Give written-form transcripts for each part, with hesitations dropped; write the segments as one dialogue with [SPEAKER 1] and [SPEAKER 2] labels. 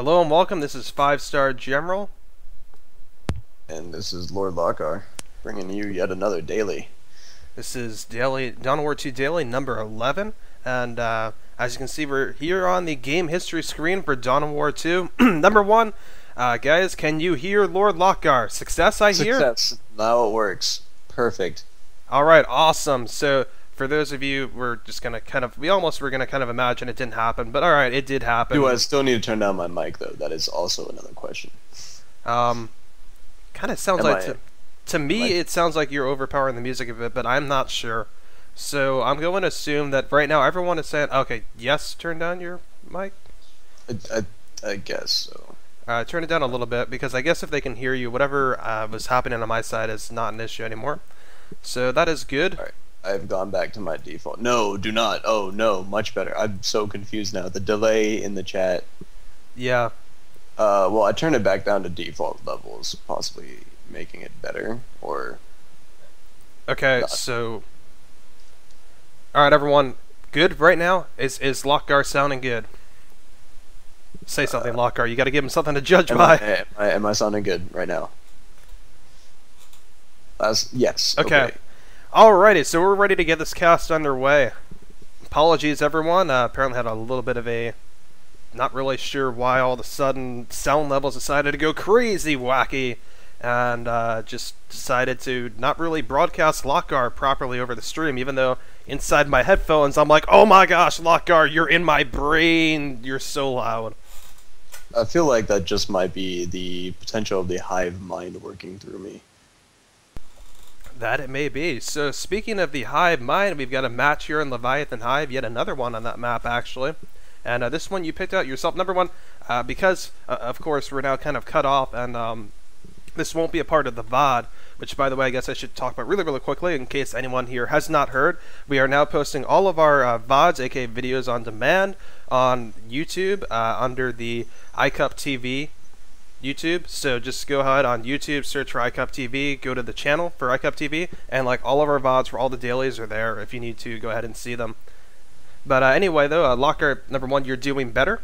[SPEAKER 1] Hello and welcome. This is 5-Star General.
[SPEAKER 2] And this is Lord Lokgar, bringing you yet another daily.
[SPEAKER 1] This is Daily Dawn of War 2 Daily number 11. And as you can see, we're here on the game history screen for Dawn of War 2. Number 1, guys, can you hear Lord Lokgar? Success, I hear?
[SPEAKER 2] Success. Now it works. Perfect.
[SPEAKER 1] Alright, awesome. So, for those of you, we're just going to we almost were going to kind of imagine it didn't happen. But alright, it did happen.
[SPEAKER 2] Do I still need to turn down my mic, though? That is also another question.
[SPEAKER 1] Kind of sounds to me, it sounds like you're overpowering the music a bit, but I'm not sure. So I'm going to assume that right now everyone is saying, okay, yes, turn down your mic?
[SPEAKER 2] I guess so.
[SPEAKER 1] Turn it down a little bit, because I guess if they can hear you, whatever was happening on my side is not an issue anymore. So that is good.
[SPEAKER 2] Alright, I've gone back to my default. No, do not. Oh, no, much better. I'm so confused now. The delay in the chat.
[SPEAKER 1] Yeah.
[SPEAKER 2] Well, I turned it back down to default levels, possibly making it better, or...
[SPEAKER 1] Okay,
[SPEAKER 2] not.
[SPEAKER 1] So... Alright, everyone. Good right now? Is Lokgar sounding good? Say something, Lokgar. You gotta give him something to judge by.
[SPEAKER 2] Am I sounding good right now? Yes.
[SPEAKER 1] Okay. Alrighty, so we're ready to get this cast underway. Apologies, everyone. Apparently had a little bit of a... Not really sure why all of a sudden sound levels decided to go crazy wacky, and just decided to not really broadcast Lokgar properly over the stream, even though inside my headphones I'm like, oh my gosh, Lokgar, you're in my brain, you're so loud.
[SPEAKER 2] I feel like that just might be the potential of the hive mind working through me.
[SPEAKER 1] That it may be. So speaking of the hive mind, we've got a match here in Leviathan Hive, yet another one on that map actually. And this one you picked out yourself, number 1, because, of course, we're now kind of cut off, and this won't be a part of the VOD, which, by the way, I guess I should talk about really, really quickly, in case anyone here has not heard. We are now posting all of our VODs, aka videos on demand, on YouTube, under the iCup TV YouTube. So just go ahead on YouTube, search for iCup TV, go to the channel for iCup TV, and like all of our VODs for all the dailies are there if you need to go ahead and see them. But anyway, though, Lokgar, number 1, you're doing better?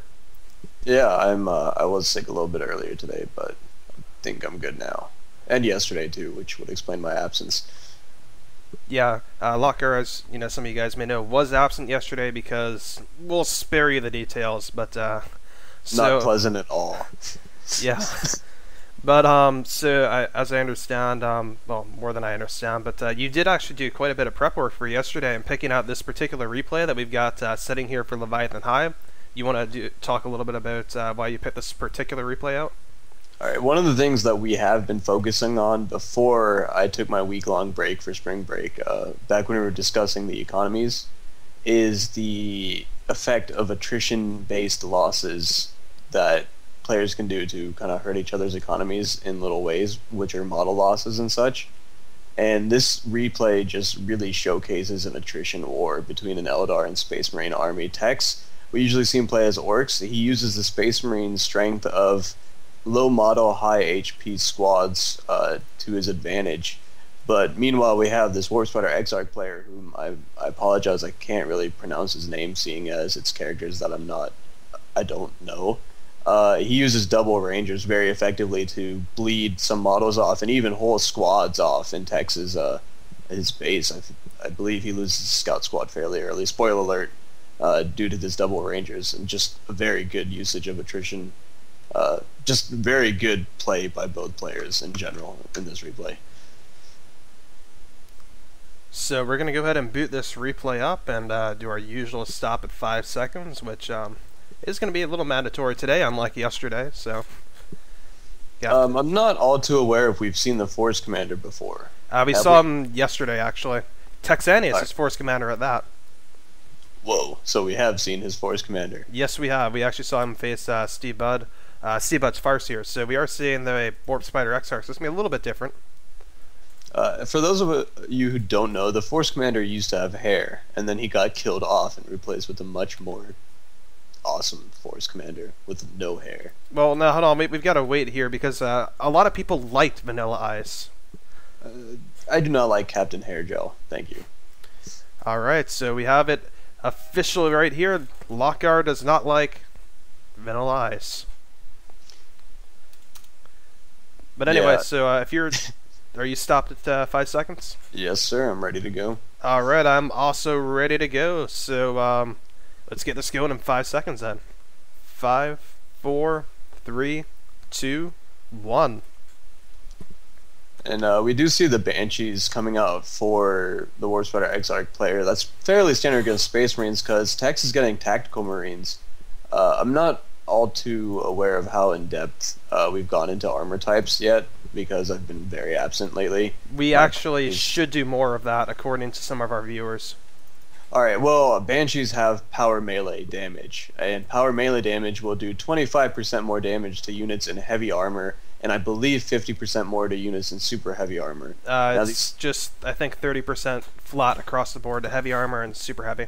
[SPEAKER 2] Yeah, I was sick a little bit earlier today, but I think I'm good now. And yesterday, too, which would explain my absence.
[SPEAKER 1] Yeah, Lokgar, as you know, some of you guys may know, was absent yesterday because we'll spare you the details, but
[SPEAKER 2] not pleasant at all.
[SPEAKER 1] Yeah. But so as I understand, well, more than I understand, but you did actually do quite a bit of prep work for yesterday in picking out this particular replay that we've got sitting here for Leviathan Hive. You want to talk a little bit about why you picked this particular replay out?
[SPEAKER 2] Alright, one of the things that we have been focusing on before I took my week-long break for spring break, back when we were discussing the economies, is the effect of attrition-based losses that players can do to kind of hurt each other's economies in little ways, which are model losses and such. And this replay just really showcases an attrition war between an Eldar and Space Marine army. Tex, we usually see him play as orcs. He uses the Space Marine strength of low model, high HP squads to his advantage. But meanwhile, we have this Warp Spider Exarch player, whom I apologize, I can't really pronounce his name, seeing as it's characters that I don't know. He uses double rangers very effectively to bleed some models off, and even whole squads off in Tex's his base. I believe he loses his scout squad fairly early. Spoiler alert, due to this double rangers, and just a very good usage of attrition. Just very good play by both players in general in this replay.
[SPEAKER 1] So we're going to go ahead and boot this replay up and do our usual stop at 5 seconds, which is going to be a little mandatory today, unlike yesterday, so...
[SPEAKER 2] I'm not all too aware if we've seen the Force Commander before.
[SPEAKER 1] We saw him yesterday, actually. Texaneous is Force Commander at that.
[SPEAKER 2] Whoa, so we have seen his Force Commander.
[SPEAKER 1] Yes, we have. We actually saw him face Steve Budd. Steve Budd's Farseer, so we are seeing the Warp Spider Exarch. This is going to be a little bit different.
[SPEAKER 2] For those of you who don't know, the Force Commander used to have hair, and then he got killed off and replaced with a much more awesome Force Commander with no hair.
[SPEAKER 1] Well, now hold on, we've got to wait here because a lot of people liked Vanilla Ice.
[SPEAKER 2] I do not like Captain Hair Gel. Thank you.
[SPEAKER 1] Alright, so we have it officially right here. Lokgar does not like Vanilla Ice. But anyway,
[SPEAKER 2] Yeah.
[SPEAKER 1] so if you're, are you stopped at 5 seconds?
[SPEAKER 2] Yes, sir. I'm ready to go.
[SPEAKER 1] All right, I'm also ready to go. So let's get this going in 5 seconds then. 5, 4, 3, 2, 1.
[SPEAKER 2] And we do see the Banshees coming out for the Warp Spider Exarch player. That's fairly standard against Space Marines because Tex is getting Tactical Marines. I'm not all too aware of how in-depth we've gone into armor types yet because I've been very absent lately.
[SPEAKER 1] We actually should do more of that according to some of our viewers.
[SPEAKER 2] Alright, well, Banshees have power melee damage, and power melee damage will do 25% more damage to units in heavy armor, and I believe 50% more to units in super heavy armor.
[SPEAKER 1] It's just, I think, 30% flat across the board to heavy armor and super heavy.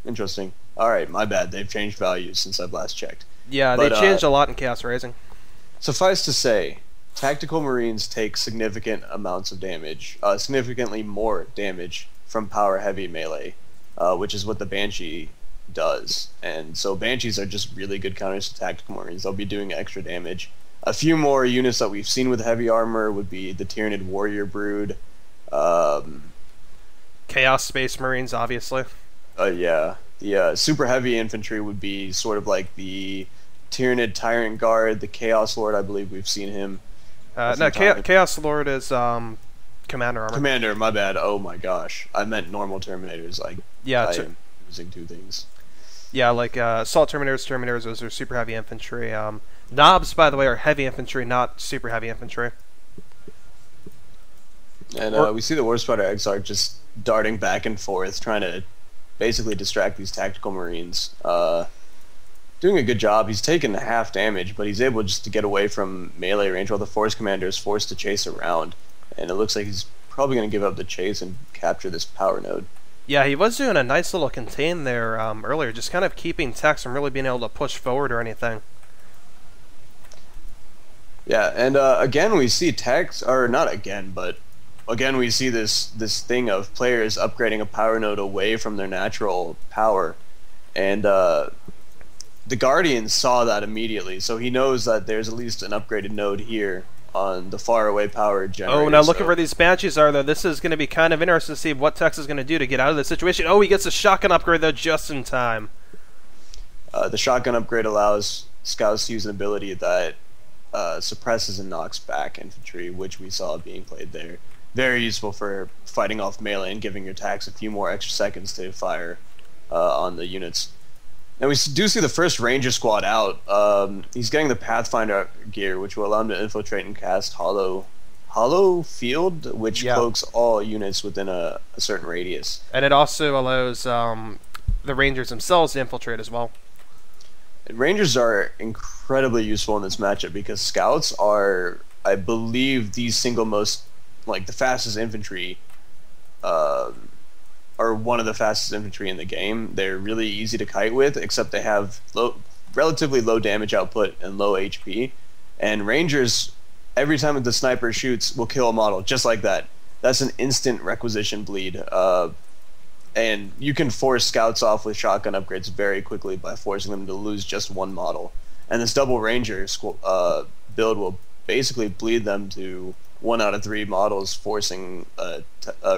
[SPEAKER 2] Interesting. Alright, my bad, they've changed values since I've last checked.
[SPEAKER 1] Yeah, they changed a lot in Chaos Rising.
[SPEAKER 2] Suffice to say, Tactical Marines take significant amounts of damage, significantly more damage from power heavy melee, which is what the Banshee does. And so Banshees are just really good counters to Tactical Marines. They'll be doing extra damage. A few more units that we've seen with heavy armor would be the Tyrannid Warrior Brood.
[SPEAKER 1] Chaos Space Marines, obviously.
[SPEAKER 2] Yeah. The super heavy infantry would be sort of like the Tyrannid Tyrant Guard, the Chaos Lord, I believe we've seen him.
[SPEAKER 1] No, Chaos Lord is Commander armor.
[SPEAKER 2] Commander, my bad. Oh my gosh. I meant normal Terminators. I am using two things.
[SPEAKER 1] Yeah, like Assault Terminators, those are super heavy infantry. Knobs, by the way, are heavy infantry, not super heavy infantry.
[SPEAKER 2] And we see the Warp Spider Exarch just darting back and forth, trying to basically distract these Tactical Marines. Doing a good job. He's taken half damage, but he's able just to get away from melee range while the Force Commander is forced to chase around. And it looks like he's probably going to give up the chase and capture this power node.
[SPEAKER 1] Yeah, he was doing a nice little contain there earlier, just kind of keeping Tex from really being able to push forward or anything.
[SPEAKER 2] Yeah, and again we see Tex, or not again, but again we see this thing of players upgrading a power node away from their natural power. And the Guardian saw that immediately, so he knows that there's at least an upgraded node here on the far away power generator.
[SPEAKER 1] Oh, now looking where these Banshees are, though, this is going to be kind of interesting to see what Tex is going to do to get out of this situation. Oh, he gets a shotgun upgrade, though, just in time.
[SPEAKER 2] The shotgun upgrade allows scouts to use an ability that suppresses and knocks back infantry, which we saw being played there. Very useful for fighting off melee and giving your attacks a few more extra seconds to fire on the units. Now we do see the first Ranger squad out. He's getting the Pathfinder gear, which will allow him to infiltrate and cast Hollow Field, which cloaks all units within a certain radius.
[SPEAKER 1] And it also allows the Rangers themselves to infiltrate as well.
[SPEAKER 2] And Rangers are incredibly useful in this matchup because Scouts are, I believe, the single most, like, the fastest infantry, are one of the fastest infantry in the game. They're really easy to kite with, except they have relatively low damage output and low HP. And Rangers, every time the sniper shoots, will kill a model just like that. That's an instant requisition bleed. And you can force Scouts off with shotgun upgrades very quickly by forcing them to lose just one model. And this double Ranger build will basically bleed them to 1 out of 3 models, forcing a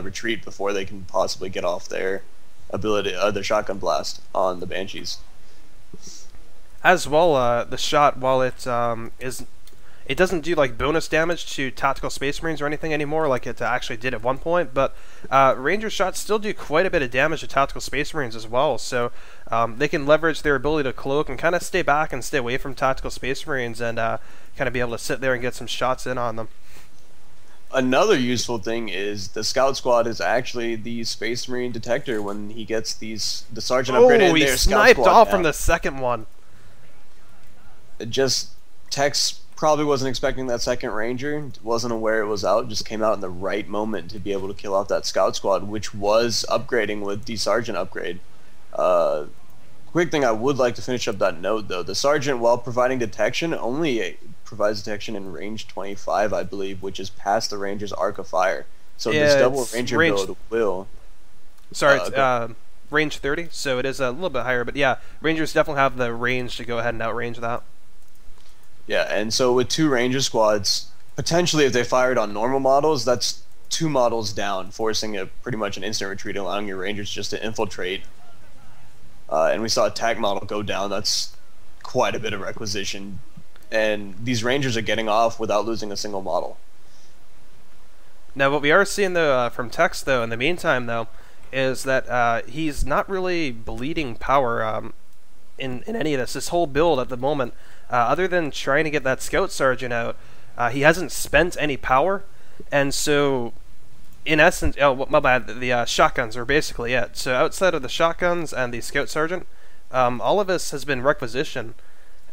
[SPEAKER 2] retreat before they can possibly get off their ability, their shotgun blast on the Banshees.
[SPEAKER 1] As well, the shot, while it doesn't do like bonus damage to Tactical Space Marines or anything anymore, like it actually did at one point. But Ranger shots still do quite a bit of damage to Tactical Space Marines as well. So they can leverage their ability to cloak and kind of stay back and stay away from Tactical Space Marines and kind of be able to sit there and get some shots in on them.
[SPEAKER 2] Another useful thing is the Scout Squad is actually the Space Marine detector when he gets the Sergeant upgrade in there.
[SPEAKER 1] Oh, he sniped off from the second one.
[SPEAKER 2] Tex probably wasn't expecting that second Ranger, wasn't aware it was out, just came out in the right moment to be able to kill off that Scout Squad, which was upgrading with the Sergeant upgrade. Quick thing I would like to finish up that note, though. The Sergeant, while providing detection, only provides detection in range 25, I believe, which is past the Ranger's arc of fire. So this double Ranger build will...
[SPEAKER 1] Sorry, it's range 30, so it is a little bit higher, but yeah, Rangers definitely have the range to go ahead and outrange that.
[SPEAKER 2] Yeah, and so with two Ranger squads, potentially if they fired on normal models, that's two models down, forcing a pretty much an instant retreat, allowing your Rangers just to infiltrate. And we saw a tac model go down. That's quite a bit of requisition. And these Rangers are getting off without losing a single model.
[SPEAKER 1] Now, what we are seeing though from Tex though, in the meantime though, is that he's not really bleeding power in any of this. This whole build at the moment, other than trying to get that Scout Sergeant out, he hasn't spent any power, and so in essence, oh my bad, the shotguns are basically it. So outside of the shotguns and the Scout Sergeant, all of this has been requisition.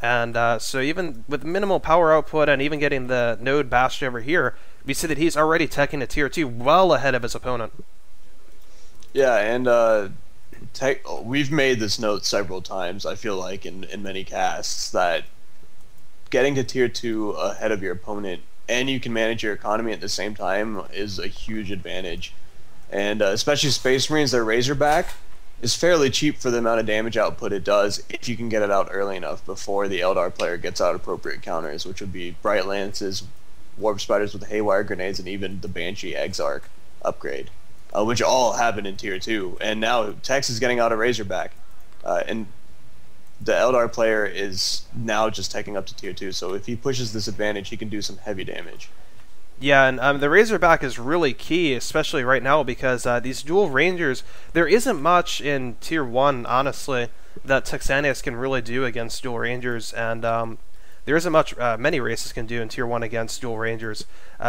[SPEAKER 1] And so even with minimal power output and even getting the node bashed over here, we see that he's already teching a tier 2 well ahead of his opponent.
[SPEAKER 2] Yeah, and we've made this note several times, I feel like, in many casts, that getting to tier 2 ahead of your opponent, and you can manage your economy at the same time, is a huge advantage. And especially Space Marines, their Razorback is fairly cheap for the amount of damage output it does if you can get it out early enough before the Eldar player gets out appropriate counters, which would be Bright Lances, Warp Spiders with Haywire Grenades, and even the Banshee Exarch upgrade, which all happen in tier 2. And now Tex is getting out a Razorback, and the Eldar player is now just taking up to tier 2, so if he pushes this advantage, he can do some heavy damage.
[SPEAKER 1] Yeah, and the Razorback is really key, especially right now, because these dual Rangers, there isn't much in Tier 1, honestly, that Texaneous can really do against dual Rangers, and there isn't much many races can do in Tier 1 against dual Rangers.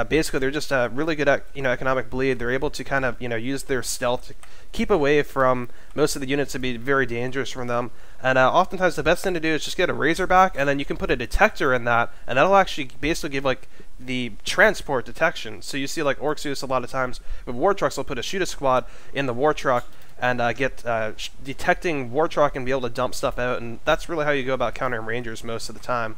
[SPEAKER 1] Basically, they're just really good at economic bleed. They're able to kind of use their stealth to keep away from most of the units and be very dangerous from them. And oftentimes, the best thing to do is just get a Razorback, and then you can put a detector in that, and that'll actually basically give the transport detection. So you see Orcs use a lot of times with war trucks, they'll put a shoot a squad in the war truck and get detecting war truck and be able to dump stuff out, and that's really how you go about countering Rangers most of the time.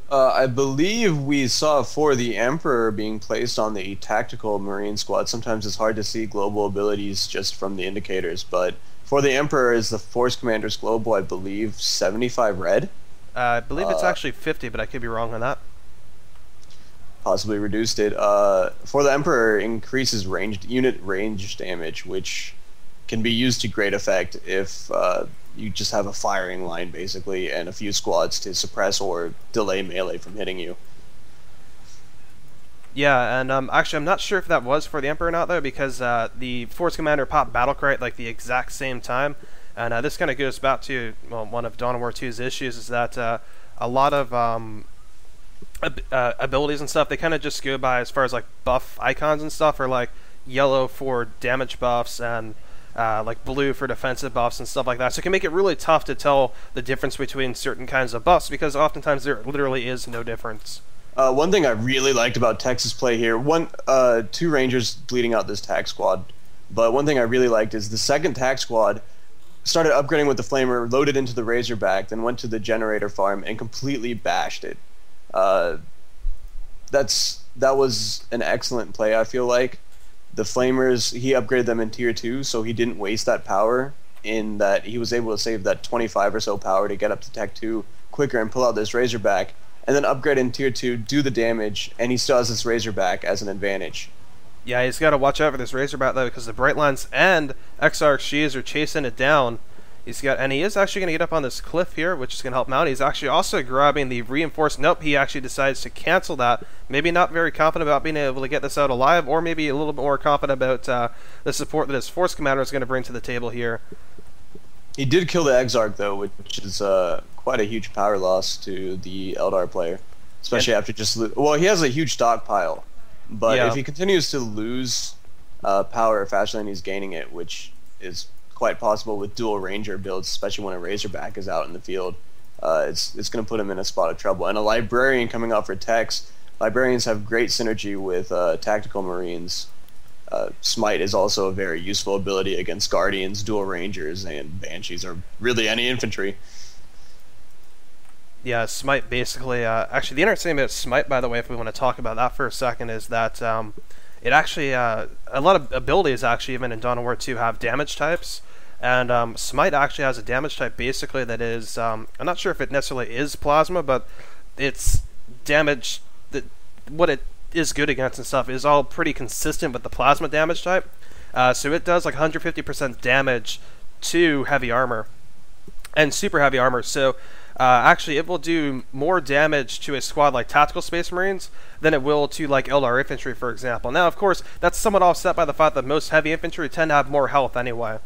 [SPEAKER 2] I believe we saw for the Emperor being placed on the tactical Marine squad. Sometimes it's hard to see global abilities just from the indicators, but for the Emperor is the Force Commander's global, I believe, 75 red?
[SPEAKER 1] I believe it's actually 50, but I could be wrong on that.
[SPEAKER 2] Possibly reduced it. For the Emperor, increases unit range damage, which can be used to great effect if you just have a firing line, basically, and a few squads to suppress or delay melee from hitting you.
[SPEAKER 1] Yeah, and actually, I'm not sure if that was for the Emperor or not, though, because the Force Commander popped Battlecry at the exact same time, and this kind of goes back to one of Dawn of War 2's issues, is that a lot of abilities and stuff, they kind of just go by as far as buff icons and stuff, or yellow for damage buffs and blue for defensive buffs and stuff like that. So it can make it really tough to tell the difference between certain kinds of buffs, because oftentimes there literally is no difference.
[SPEAKER 2] One thing I really liked about Texas play here, two Rangers bleeding out this tac squad, but one thing I really liked is the second tac squad started upgrading with the Flamer, loaded into the Razorback, then went to the generator farm and completely bashed it. That was an excellent play, I feel like. The Flamers, he upgraded them in tier 2, so he didn't waste that power, in that he was able to save that 25 or so power to get up to tech 2 quicker and pull out this Razorback, and then upgrade in tier 2, do the damage, and he still has this Razorback as an advantage.
[SPEAKER 1] Yeah, he's got to watch out for this Razorback, though, because the Bright Lines and Exarch Shields are chasing it down. And he is actually going to get up on this cliff here, which is going to help him out. He's actually also grabbing the reinforced. Nope, he actually decides to cancel that. Maybe not very confident about being able to get this out alive, or maybe a little bit more confident about the support that his Force Commander is going to bring to the table here.
[SPEAKER 2] He did kill the Exarch, though, which is quite a huge power loss to the Eldar player, especially after just well, he has a huge stockpile, but if he continues to lose power faster than he's gaining it, which is quite possible with dual Ranger builds, especially when a Razorback is out in the field, it's going to put him in a spot of trouble. And a Librarian coming out for Tex, Librarians have great synergy with Tactical Marines. Smite is also a very useful ability against Guardians, dual Rangers, and Banshees, or really any infantry.
[SPEAKER 1] Yeah, Smite basically... actually, the interesting thing about Smite, by the way, if we want to talk about that for a second, is that it actually... a lot of abilities, actually, even in Dawn of War 2, have damage types. And Smite actually has a damage type, basically, that is... I'm not sure if it necessarily is Plasma, but its damage, what it is good against and stuff, is all pretty consistent with the plasma damage type. So it does like 150% damage to heavy armor and super heavy armor. So actually it will do more damage to a squad like Tactical Space Marines than it will to like LR infantry, for example. Now, of course, that's somewhat offset by the fact that most heavy infantry tend to have more health anyway.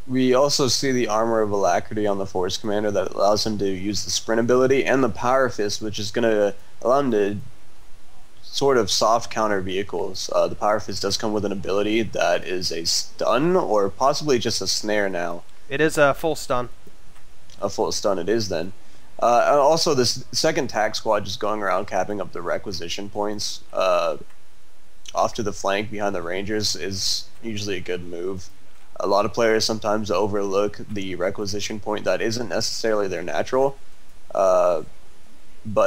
[SPEAKER 2] We also see the Armor of Alacrity on the Force Commander that allows him to use the sprint ability, and the Power Fist, which is going to allow him to sort of soft counter vehicles. The Power Fist does come with an ability that is a stun, or possibly just a snare now.
[SPEAKER 1] It is a full stun.
[SPEAKER 2] A full stun it is then. Also, this second tac squad just going around capping up the requisition points off to the flank behind the Rangers is usually a good move. A lot of players sometimes overlook the requisition point that isn't necessarily their natural, but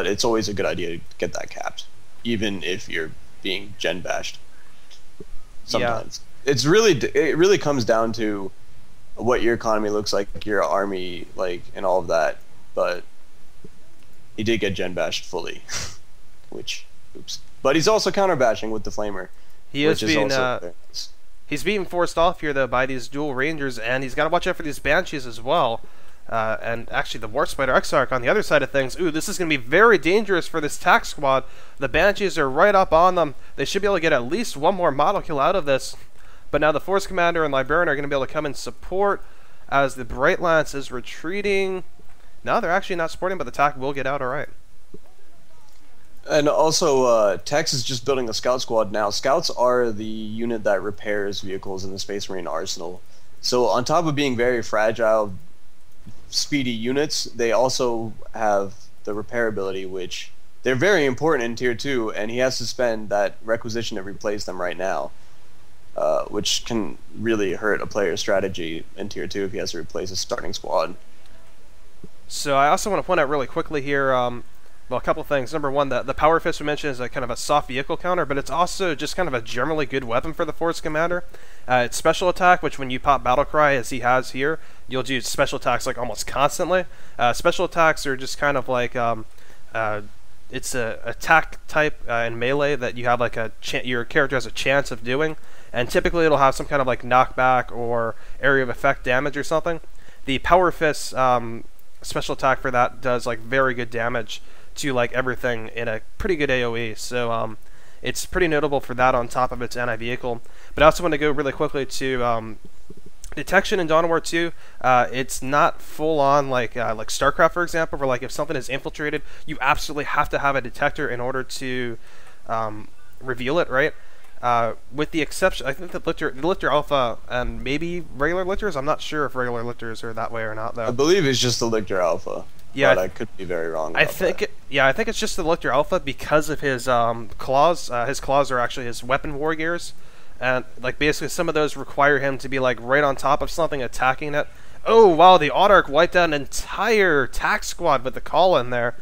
[SPEAKER 2] it's always a good idea to get that capped, even if you're being gen bashed. Sometimes it really comes down to what your economy looks like, your army, like, and all of that. But he did get gen bashed fully, which oops. But he's also counter bashing with the flamer.
[SPEAKER 1] He is being he's being forced off here though by these dual Rangers, and he's got to watch out for these Banshees as well. And actually the Warp Spider Exarch on the other side of things. Ooh, this is going to be very dangerous for this tac squad. The Banshees are right up on them. They should be able to get at least one more model kill out of this. But now the Force Commander and Librarian are going to be able to come and support as the Bright Lance is retreating. No, they're actually not supporting, but the tac will get out alright.
[SPEAKER 2] And also, Tex is just building a Scout squad now. Scouts are the unit that repairs vehicles in the Space Marine arsenal. So on top of being very fragile, speedy units, they also have the repair ability, which they're very important in Tier 2, and he has to spend that requisition to replace them right now, which can really hurt a player's strategy in Tier 2 if he has to replace a starting squad.
[SPEAKER 1] So I also want to point out really quickly here, well, a couple things. Number one, the Power Fist we mentioned is a kind of a soft vehicle counter, but it's also just kind of a generally good weapon for the Force Commander. It's special attack, which when you pop Battle Cry, as he has here, you'll do special attacks like almost constantly. Special attacks are just kind of like, it's a attack type in melee that you have like your character has a chance of doing, and typically it'll have some kind of like knockback or area of effect damage or something. The Power Fist special attack for that does like very good damage to like everything in a pretty good AoE, so it's pretty notable for that on top of its anti-vehicle. But I also want to go really quickly to detection in Dawn of War 2. It's not full on like StarCraft, for example, where like if something is infiltrated, you absolutely have to have a detector in order to reveal it, right? With the exception, I think the Lictor Alpha and maybe regular Lictors. I'm not sure if regular Lictors are that way or not, though.
[SPEAKER 2] I believe it's just the Lictor Alpha.
[SPEAKER 1] Yeah,
[SPEAKER 2] but I could be very wrong.
[SPEAKER 1] I think it's just the Lictor Alpha because of his claws. His claws are actually his weapon war gears, and like basically some of those require him to be like right on top of something attacking it. Oh wow, the Autarch wiped out an entire tac squad with the call in there.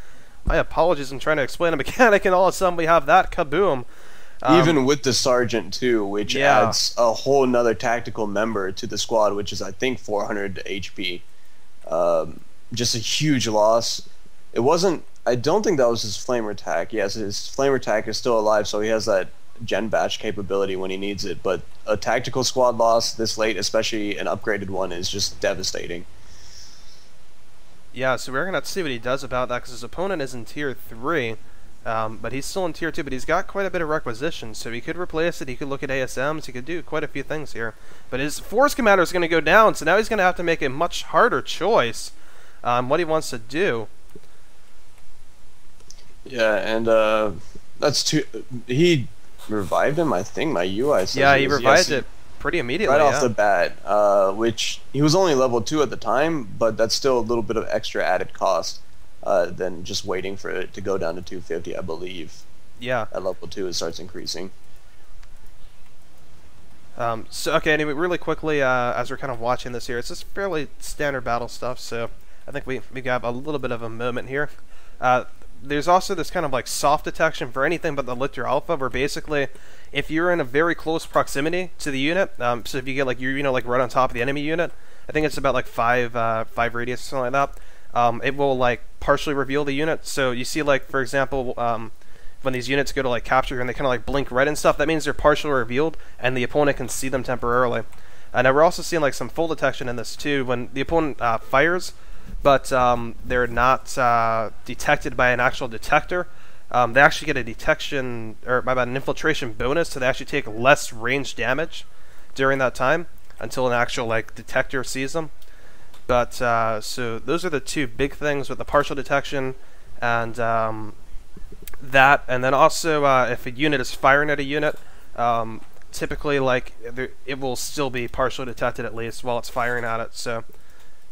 [SPEAKER 1] My apologies, I'm trying to explain a mechanic, and all of a sudden we have that kaboom.
[SPEAKER 2] Even with the Sergeant too, which adds a whole nother tactical member to the squad, which is I think 400 HP. Just a huge loss. It wasn't. I don't think that was his flamer tac. Yes, his flamer tac is still alive, so he has that gen batch capability when he needs it. But a tactical squad loss this late, especially an upgraded one, is just devastating.
[SPEAKER 1] Yeah, so we're gonna have to see what he does about that because his opponent is in Tier 3, but he's still in Tier 2. But he's got quite a bit of requisition, so he could replace it. He could look at ASMs. He could do quite a few things here. But his Force Commander is going to go down, so now he's going to have to make a much harder choice. What he wants to do. Yeah,
[SPEAKER 2] and that's too. He revived him, I think. My UI says.
[SPEAKER 1] Yeah, he revived it pretty immediately.
[SPEAKER 2] Right off the bat, which he was only level 2 at the time, but that's still a little bit of extra added cost than just waiting for it to go down to 250, I believe.
[SPEAKER 1] Yeah.
[SPEAKER 2] At level 2, it starts increasing.
[SPEAKER 1] So okay, anyway, really quickly, as we're kind of watching this here, it's just fairly standard battle stuff, so I think we have a little bit of a moment here. There's also this kind of like soft detection for anything but the Lictor Alpha, where basically if you're in a very close proximity to the unit, so if you get like like right on top of the enemy unit, I think it's about like 5 radius or something like that, it will like partially reveal the unit. So you see, like, for example, when these units go to like capture and they kind of like blink red and stuff, that means they're partially revealed and the opponent can see them temporarily. Now we're also seeing like some full detection in this too, when the opponent fires, but they're not detected by an actual detector. They actually get a detection, or my bad, an infiltration bonus, so they actually take less range damage during that time until an actual like detector sees them. But so those are the two big things with the partial detection and that, and then also if a unit is firing at a unit, typically like it will still be partially detected at least while it's firing at it. So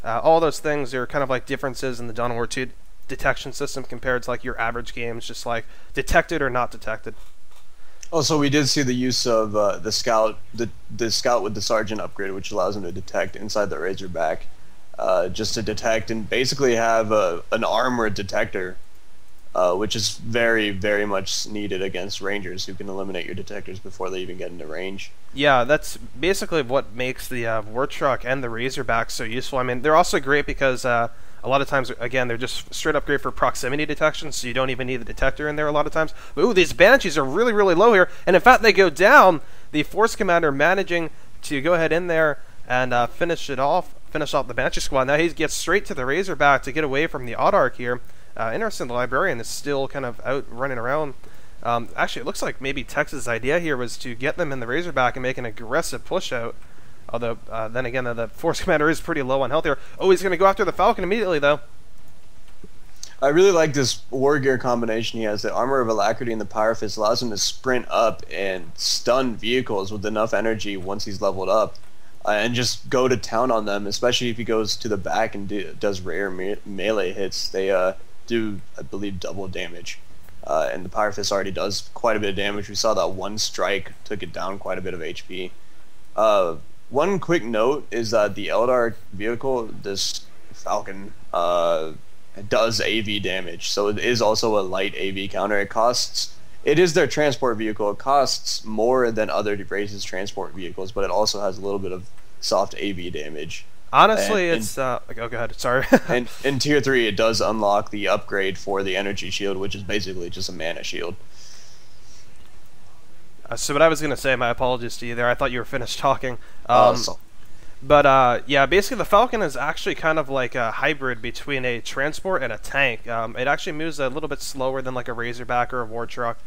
[SPEAKER 1] all those things are kind of like differences in the Dawn of War 2 detection system compared to like your average games, just like detected or not detected.
[SPEAKER 2] Also, we did see the use of the scout with the sergeant upgrade, which allows him to detect inside the Razorback, just to detect and basically have an armored detector, which is very, very much needed against rangers who can eliminate your detectors before they even get into range.
[SPEAKER 1] Yeah, that's basically what makes the War Truck and the Razorback so useful. I mean, they're also great because a lot of times, again, they're just straight up great for proximity detection, so you don't even need the detector in there a lot of times. But, ooh, these Banshees are really, really low here, and in fact, they go down. The Force Commander managing to go ahead in there and finish off the Banshee squad. Now he gets straight to the Razorback to get away from the Autarch here. Interesting, the Librarian is still kind of out running around. Actually, it looks like maybe Tex's idea here was to get them in the Razorback and make an aggressive push out. Although, then again, the Force Commander is pretty low on health here. Oh, he's going to go after the Falcon immediately, though.
[SPEAKER 2] I really like this war gear combination he has. The Armor of Alacrity and the Power Fist allows him to sprint up and stun vehicles with enough energy once he's leveled up. And just go to town on them, especially if he goes to the back and does rare melee hits. They do, I believe, double damage. And the Power Fist already does quite a bit of damage. We saw that one strike took it down quite a bit of HP. One quick note is that the Eldar vehicle, this Falcon, does AV damage. So it is also a light AV counter. It is their transport vehicle. It costs more than other races' transport vehicles, but it also has a little bit of soft AV damage.
[SPEAKER 1] Honestly, oh, go ahead. Sorry.
[SPEAKER 2] And in Tier 3, it does unlock the upgrade for the energy shield, which is basically just a mana shield.
[SPEAKER 1] So what I was going to say, my apologies to you there. I thought you were finished talking.
[SPEAKER 2] So
[SPEAKER 1] But yeah, basically the Falcon is actually kind of like a hybrid between a transport and a tank. It actually moves a little bit slower than like a Razorback or a War Truck,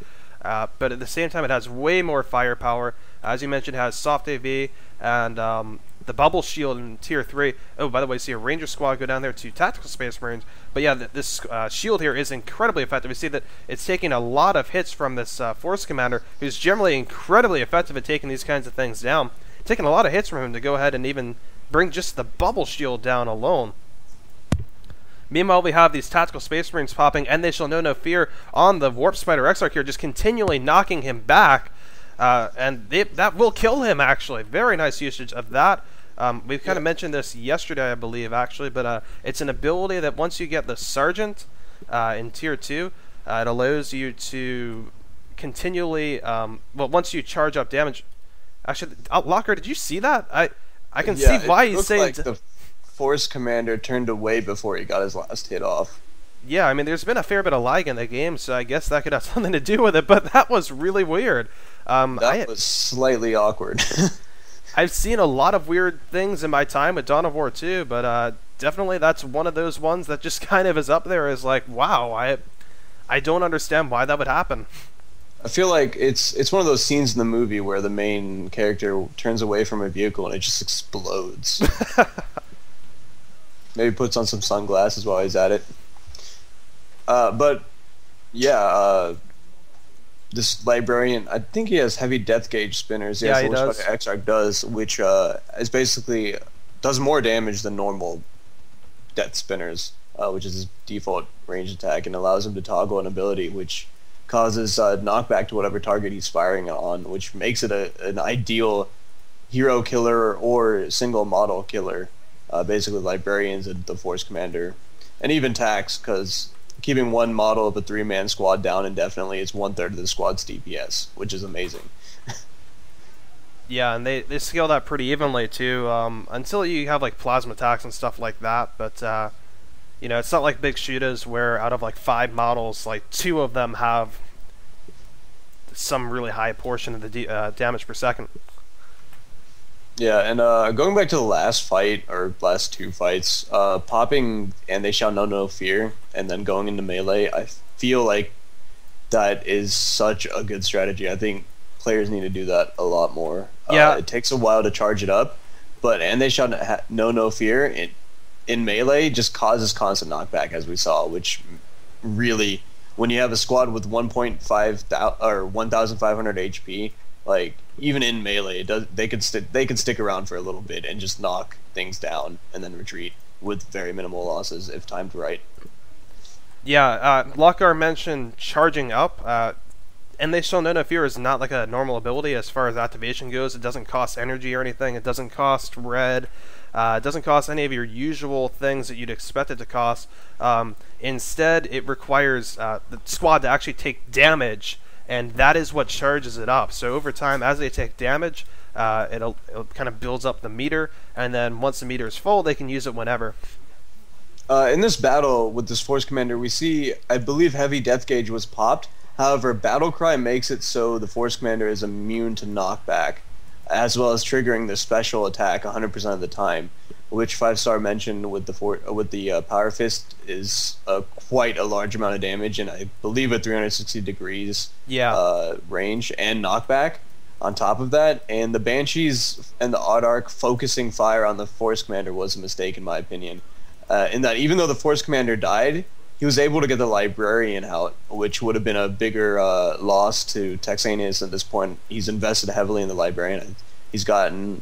[SPEAKER 1] but at the same time it has way more firepower. As you mentioned, it has soft AV and the bubble shield in Tier 3. Oh, by the way, see a Ranger squad go down there to Tactical Space Marines. But yeah, this shield here is incredibly effective. We see that it's taking a lot of hits from this Force Commander, who's generally incredibly effective at taking these kinds of things down. Taking a lot of hits from him to go ahead and even bring just the bubble shield down alone. Meanwhile, we have these Tactical Space Marines popping, and they shall know no fear on the Warp Spider Exarch here, just continually knocking him back, and that will kill him, actually. Very nice usage of that. We've kind of mentioned this yesterday, I believe, actually, but it's an ability that once you get the Sergeant in Tier 2, it allows you to continually, well, once you charge up damage. Actually, Lokgar, did you see that? I can see why he's saying
[SPEAKER 2] like the Force Commander turned away before he got his last hit off.
[SPEAKER 1] Yeah, I mean, there's been a fair bit of lag in the game, so I guess that could have something to do with it, but that was really weird.
[SPEAKER 2] That was slightly awkward.
[SPEAKER 1] I've seen a lot of weird things in my time with Dawn of War 2, but definitely that's one of those ones that just kind of is up there as like, wow, I don't understand why that would happen.
[SPEAKER 2] I feel like it's one of those scenes in the movie where the main character turns away from a vehicle and it just explodes. Maybe puts on some sunglasses while he's at it. But yeah, this Librarian, I think he has heavy death gauge spinners.
[SPEAKER 1] Yeah, he does.
[SPEAKER 2] Warp Spider Exarch does, which is basically does more damage than normal death spinners, which is his default range attack, and allows him to toggle an ability which causes knockback to whatever target he's firing on, which makes it an ideal hero killer or single model killer. Basically, Librarians and the Force Commander, and even Tax, because keeping one model of a 3-man squad down indefinitely is 1/3 of the squad's DPS, which is amazing.
[SPEAKER 1] Yeah, and they scale that pretty evenly too, until you have like plasma attacks and stuff like that. But You know, it's not like big shooters where out of like 5 models, like 2 of them have some really high portion of the damage per second.
[SPEAKER 2] Yeah, and going back to the last fight, or last 2 fights, popping and they shall know no fear, and then going into melee, I feel like that is such a good strategy. I think players need to do that a lot more.
[SPEAKER 1] Yeah.
[SPEAKER 2] It takes a while to charge it up, but and they shall know no fear in melee just causes constant knockback, as we saw, which really, when you have a squad with 1.5 or 1,500 HP, like even in melee, they could stick around for a little bit and just knock things down and then retreat with very minimal losses if timed right.
[SPEAKER 1] Yeah, Lokgar mentioned charging up, and they shall know no fear is not like a normal ability as far as activation goes. It doesn't cost energy or anything. It doesn't cost red. It doesn't cost any of your usual things that you'd expect it to cost. Instead, it requires the squad to actually take damage, and that is what charges it up. So over time, as they take damage, it'll kind of builds up the meter, and then once the meter is full, they can use it whenever.
[SPEAKER 2] In this battle with this Force Commander, we see, I believe, heavy death gauge was popped. However, Battle Cry makes it so the Force Commander is immune to knockback, as well as triggering the special attack 100% of the time, which 5-star mentioned with the Power Fist is quite a large amount of damage, and I believe a 360 degrees range and knockback on top of that. And the Banshees and the Odd Arc focusing fire on the Force Commander was a mistake, in my opinion. In that even though the Force Commander died, he was able to get the Librarian out, which would have been a bigger loss to Texaneous at this point. He's invested heavily in the Librarian. He's gotten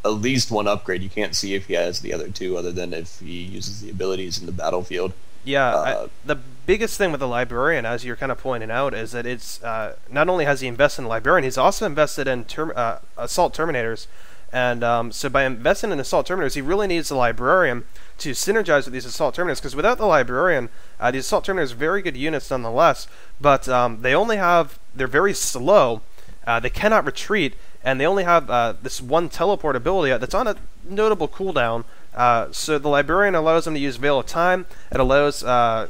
[SPEAKER 2] at least 1 upgrade. You can't see if he has the other 2, other than if he uses the abilities in the battlefield.
[SPEAKER 1] Yeah, the biggest thing with the Librarian, as you're kind of pointing out, is that it's not only has he invested in the Librarian, he's also invested in Assault Terminators. And so by investing in Assault Terminators, he really needs the Librarian to synergize with these Assault Terminators, because without the Librarian, these Assault Terminators are very good units nonetheless, but they're very slow, they cannot retreat, and they only have this 1 teleport ability that's on a notable cooldown. So the Librarian allows them to use Veil of Time. It allows the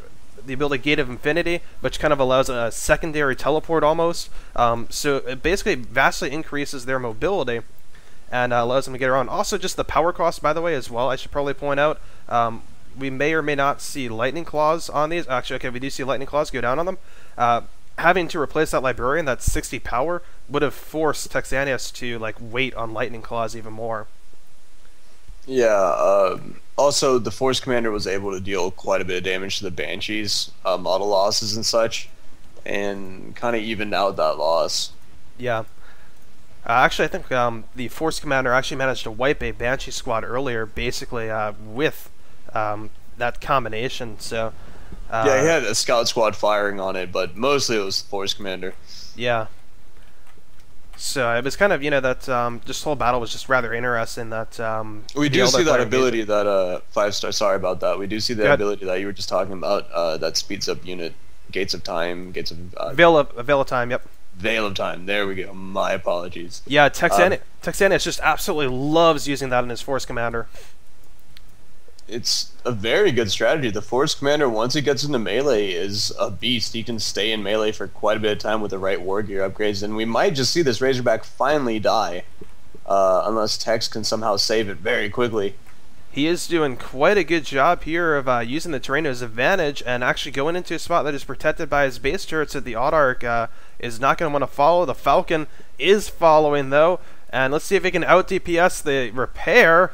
[SPEAKER 1] ability Gate of Infinity, which kind of allows a secondary teleport almost. So it basically vastly increases their mobility and allows them to get around. Also, just the power cost, by the way, as well, I should probably point out. We may or may not see Lightning Claws on these. Actually, okay, we do see Lightning Claws go down on them. Having to replace that Librarian, that's 60 power, would have forced Texaneous to like wait on Lightning Claws even more.
[SPEAKER 2] Yeah, also the Force Commander was able to deal quite a bit of damage to the Banshees, model losses and such, and kind of evened out that loss.
[SPEAKER 1] Yeah. Actually, I think the Force Commander actually managed to wipe a Banshee squad earlier, basically with that combination. So
[SPEAKER 2] yeah, he had a Scout squad firing on it, but mostly it was the Force Commander.
[SPEAKER 1] Yeah. So it was kind of, that this whole battle was just rather interesting. That
[SPEAKER 2] we do see that ability that 5-star. Sorry about that. We do see the ability that you were just talking about that speeds up unit Gates of Time, Gates of
[SPEAKER 1] Veil of Time. Yep.
[SPEAKER 2] Veil of Time. There we go. My apologies.
[SPEAKER 1] Yeah, Texaneous just absolutely loves using that in his Force Commander.
[SPEAKER 2] It's a very good strategy. The Force Commander, once it gets into melee, is a beast. He can stay in melee for quite a bit of time with the right war gear upgrades, and we might just see this Razorback finally die, unless Tex can somehow save it very quickly.
[SPEAKER 1] He is doing quite a good job here of using the terrain to his advantage and actually going into a spot that is protected by his base turrets that the Odd Arc is not going to want to follow. The Falcon is following, though, and let's see if it can out-DPS the repair.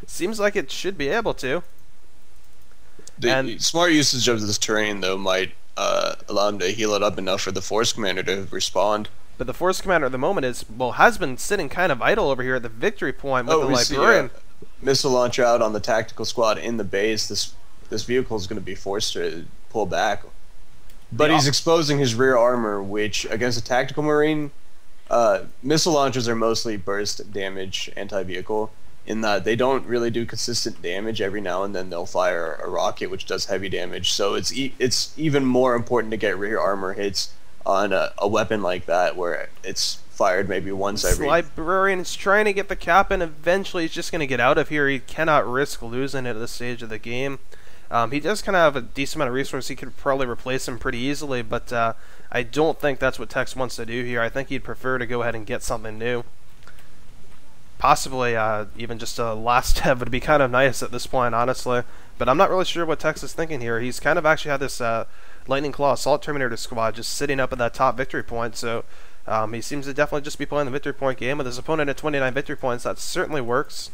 [SPEAKER 1] Seems like it should be able to.
[SPEAKER 2] The smart usage of this terrain, though, might allow him to heal it up enough for the Force Commander to respond.
[SPEAKER 1] But the Force Commander at the moment has been sitting kind of idle over here at the victory point with the Librarian.
[SPEAKER 2] Missile launcher out on the tactical squad in the base. This vehicle is going to be forced to pull back. But he's exposing his rear armor, which, against a tactical marine, missile launchers are mostly burst damage anti-vehicle, in that they don't really do consistent damage. Every now and then they'll fire a rocket, which does heavy damage. So it's even more important to get rear armor hits on a weapon like that, where it's fired maybe once every...
[SPEAKER 1] Librarian is trying to get the cap, and eventually he's just going to get out of here. He cannot risk losing it at this stage of the game. He does kind of have a decent amount of resources. He could probably replace him pretty easily, but I don't think that's what Tex wants to do here. I think he'd prefer to go ahead and get something new. Possibly even just a last step would be kind of nice at this point, honestly. But I'm not really sure what Tex is thinking here. He's kind of actually had this Lightning Claw Assault Terminator squad just sitting up at that top victory point, so he seems to definitely just be playing the victory point game with his opponent at 29 victory points. That certainly works.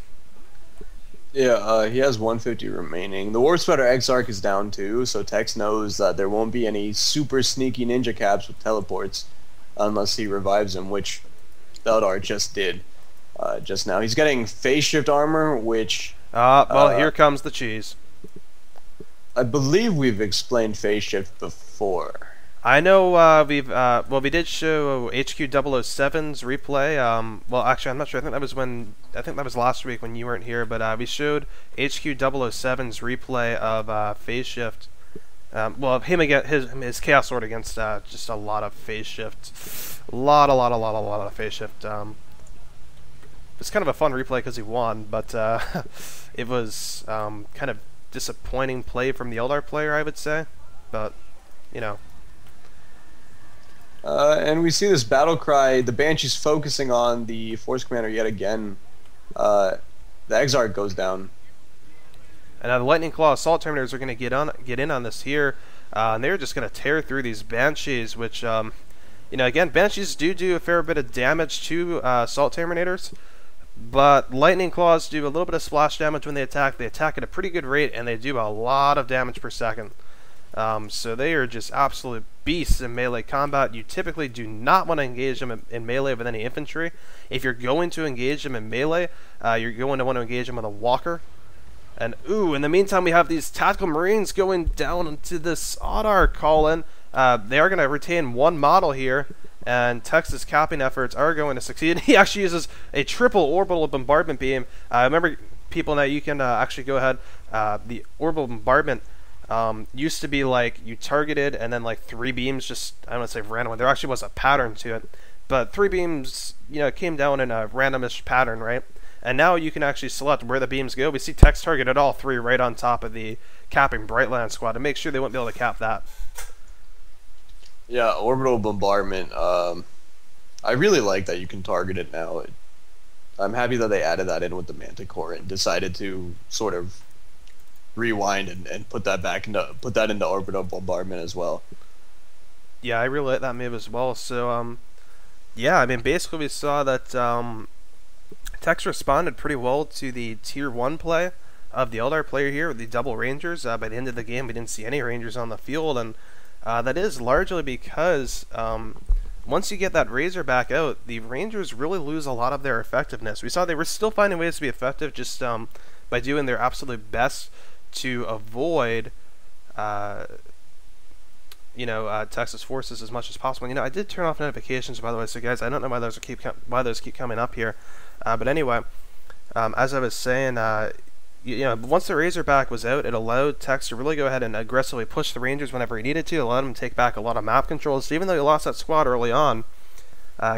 [SPEAKER 2] Yeah, he has 150 remaining. The Warp Spider Exarch is down too, so Tex knows that there won't be any super sneaky ninja caps with teleports unless he revives him, which Eldar just did just now. He's getting phase shift armor, which...
[SPEAKER 1] well, here comes the cheese.
[SPEAKER 2] I believe we've explained phase shift before.
[SPEAKER 1] I know we did show HQ 007's replay. Well, actually, I'm not sure. I think that was last week when you weren't here. But we showed HQ 007's replay of phase shift. Well, him against his Chaos Sword against just a lot of phase shift, a lot of phase shift. It's kind of a fun replay because he won, but it was kind of disappointing play from the Eldar player, I would say. But you know.
[SPEAKER 2] And we see this battle cry. The Banshee's focusing on the Force Commander yet again. The Exarch goes down.
[SPEAKER 1] And the Lightning Claw Assault Terminators are going to get in on this here. And they're just going to tear through these Banshees, which, you know, again, Banshees do a fair bit of damage to Assault Terminators. But Lightning Claws do a little bit of splash damage when they attack. They attack at a pretty good rate, and they do a lot of damage per second. So they are just absolute beasts in melee combat. You typically do not want to engage them in melee with any infantry. If you're going to engage them in melee, you're going to want to engage them with a walker. And ooh, in the meantime, we have these tactical marines going down into this Audar call-in. They are going to retain one model here, and Tex's capping efforts are going to succeed. He actually uses a triple orbital bombardment beam. Remember, people, now you can actually go ahead. The orbital bombardment used to be like you targeted and then like 3 beams, just I don't want to say random. There actually was a pattern to it, but 3 beams, you know, came down in a randomish pattern, right? And now you can actually select where the beams go. We see Tex targeted all 3 right on top of the capping Brightland squad to make sure they wouldn't be able to cap that.
[SPEAKER 2] Yeah, orbital bombardment. I really like that you can target it now. I'm happy that they added that in with the Manticore and decided to sort of rewind and put that into orbital bombardment as well.
[SPEAKER 1] Yeah, I really like that move as well. So yeah, I mean, basically we saw that Tex responded pretty well to the tier 1 play of the Eldar player here with the double Rangers. By the end of the game, we didn't see any Rangers on the field, and that is largely because once you get that Razor back out, the Rangers really lose a lot of their effectiveness. We saw they were still finding ways to be effective just by doing their absolute best to avoid Texas forces as much as possible. You know, I did turn off notifications, by the way, so guys, I don't know why those keep coming up here. But anyway, as I was saying, you know, once the Razorback was out, it allowed Tex to really go ahead and aggressively push the Rangers whenever he needed to. It allowed him to take back a lot of map controls. So even though he lost that squad early on,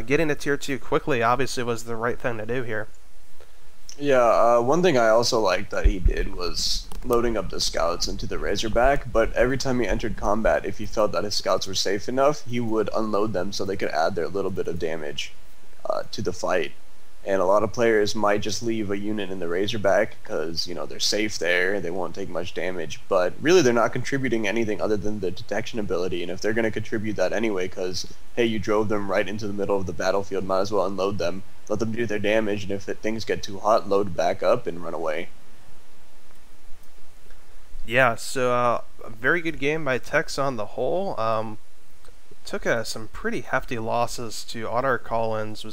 [SPEAKER 1] getting to tier 2 quickly obviously was the right thing to do here.
[SPEAKER 2] Yeah, one thing I also liked that he did was loading up the scouts into the Razorback, but every time he entered combat, if he felt that his scouts were safe enough, he would unload them so they could add their little bit of damage to the fight. And a lot of players might just leave a unit in the Razorback because, you know, they're safe there, they won't take much damage, but really they're not contributing anything other than the detection ability. And if they're going to contribute that anyway because, hey, you drove them right into the middle of the battlefield, might as well unload them, let them do their damage, and if things get too hot, load back up and run away.
[SPEAKER 1] Yeah, so a very good game by Tex on the whole. Took some pretty hefty losses to Audar call-ins,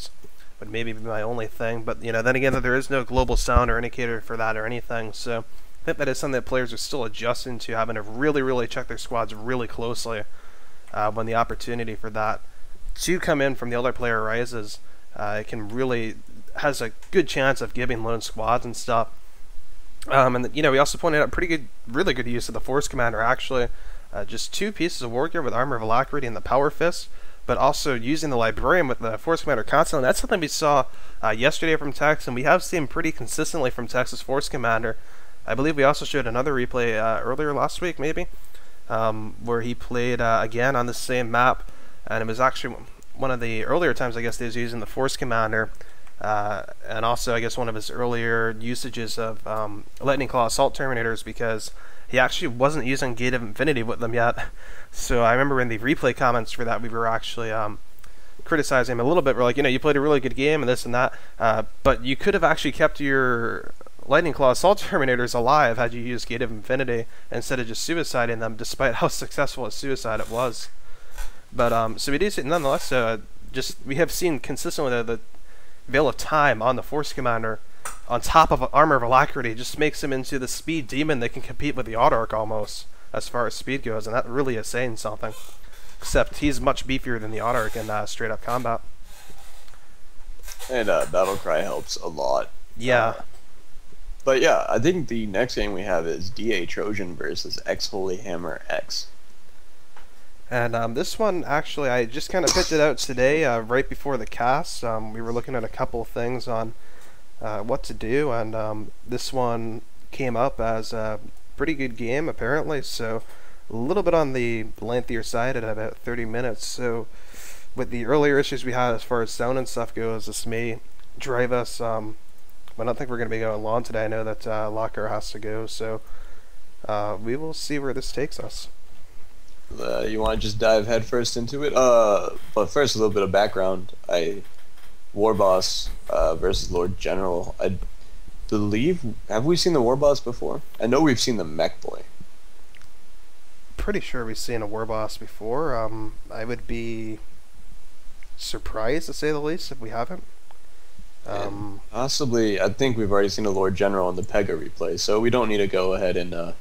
[SPEAKER 1] would maybe be my only thing, but you know, then again, there is no global sound or indicator for that or anything, so I think that is something that players are still adjusting to, having to really check their squads really closely when the opportunity for that to come in from the other player arises. It can really has a good chance of giving lone squads and stuff. And you know, we also pointed out really good use of the Force Commander. Actually, just 2 pieces of war gear with Armor of Alacrity and the Power Fist, but also using the Librarian with the Force Commander constantly. That's something we saw yesterday from Tex, and we have seen pretty consistently from Tex's Force Commander. I believe we also showed another replay earlier last week, maybe, where he played again on the same map, and it was actually one of the earlier times, I guess, they was using the Force Commander, and also, I guess, one of his earlier usages of Lightning Claw Assault Terminators, because he actually wasn't using Gate of Infinity with them yet. So I remember in the replay comments for that, we were actually criticizing him a little bit. We're like, you know, you played a really good game and this and that, but you could have actually kept your Lightning Claw Assault Terminators alive had you used Gate of Infinity instead of just suiciding them, despite how successful a suicide it was. But so we do see, nonetheless, just we have seen consistently the Veil of Time on the Force Commander on top of Armor of Alacrity just makes him into the speed demon that can compete with the Autarch almost as far as speed goes, and that really is saying something. Except he's much beefier than the Autarch in straight up combat.
[SPEAKER 2] And Battlecry helps a lot.
[SPEAKER 1] Yeah.
[SPEAKER 2] But yeah, I think the next game we have is DA Trojan versus xHoLyHammerx.
[SPEAKER 1] And this one, actually, I just kind of picked it out today, right before the cast. We were looking at a couple of things on what to do, and this one came up as a pretty good game, apparently, so a little bit on the lengthier side at about 30 minutes. So with the earlier issues we had as far as sound and stuff goes, this may drive us, I don't think we're going to be going long today. I know that Lokgar has to go, so we will see where this takes us.
[SPEAKER 2] You want to just dive headfirst into it? But first, a little bit of background. Warboss versus Lord General. I believe, have we seen the Warboss before? I know we've seen the Mech Boy.
[SPEAKER 1] Pretty sure we've seen a Warboss before. I would be surprised, to say the least, if we haven't.
[SPEAKER 2] Possibly, I think we've already seen a Lord General in the Pega replay, so we don't need to go ahead and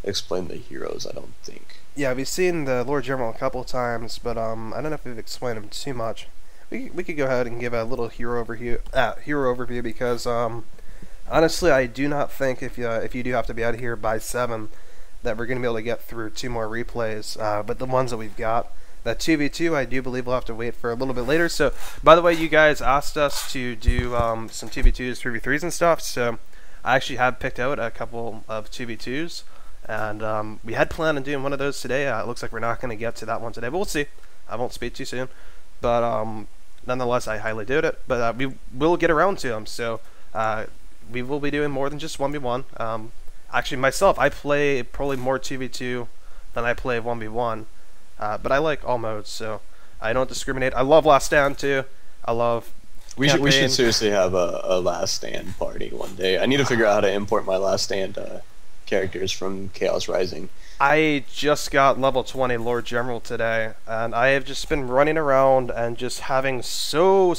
[SPEAKER 2] explain the heroes, I don't think.
[SPEAKER 1] Yeah, we've seen the Lord General a couple times, but I don't know if we've explained him too much. We could go ahead and give a little hero overview because honestly, I do not think if you do have to be out of here by 7 that we're going to be able to get through 2 more replays. But the ones that we've got, that 2v2, I do believe we'll have to wait for a little bit later. So, by the way, you guys asked us to do some 2v2s, 3v3s and stuff, so I actually have picked out a couple of 2v2s. And we had planned on doing one of those today. It looks like we're not going to get to that one today, but we'll see. I won't speak too soon. But nonetheless, I highly doubt it. But we will get around to them. So we will be doing more than just 1v1. Actually, myself, I play probably more 2v2 than I play 1v1. But I like all modes, so I don't discriminate. I love Last Stand, too. I love
[SPEAKER 2] We should seriously have a Last Stand party one day. I need to figure out how to import my Last Stand characters from Chaos Rising.
[SPEAKER 1] I just got level 20 Lord General today, and I have just been running around and just having so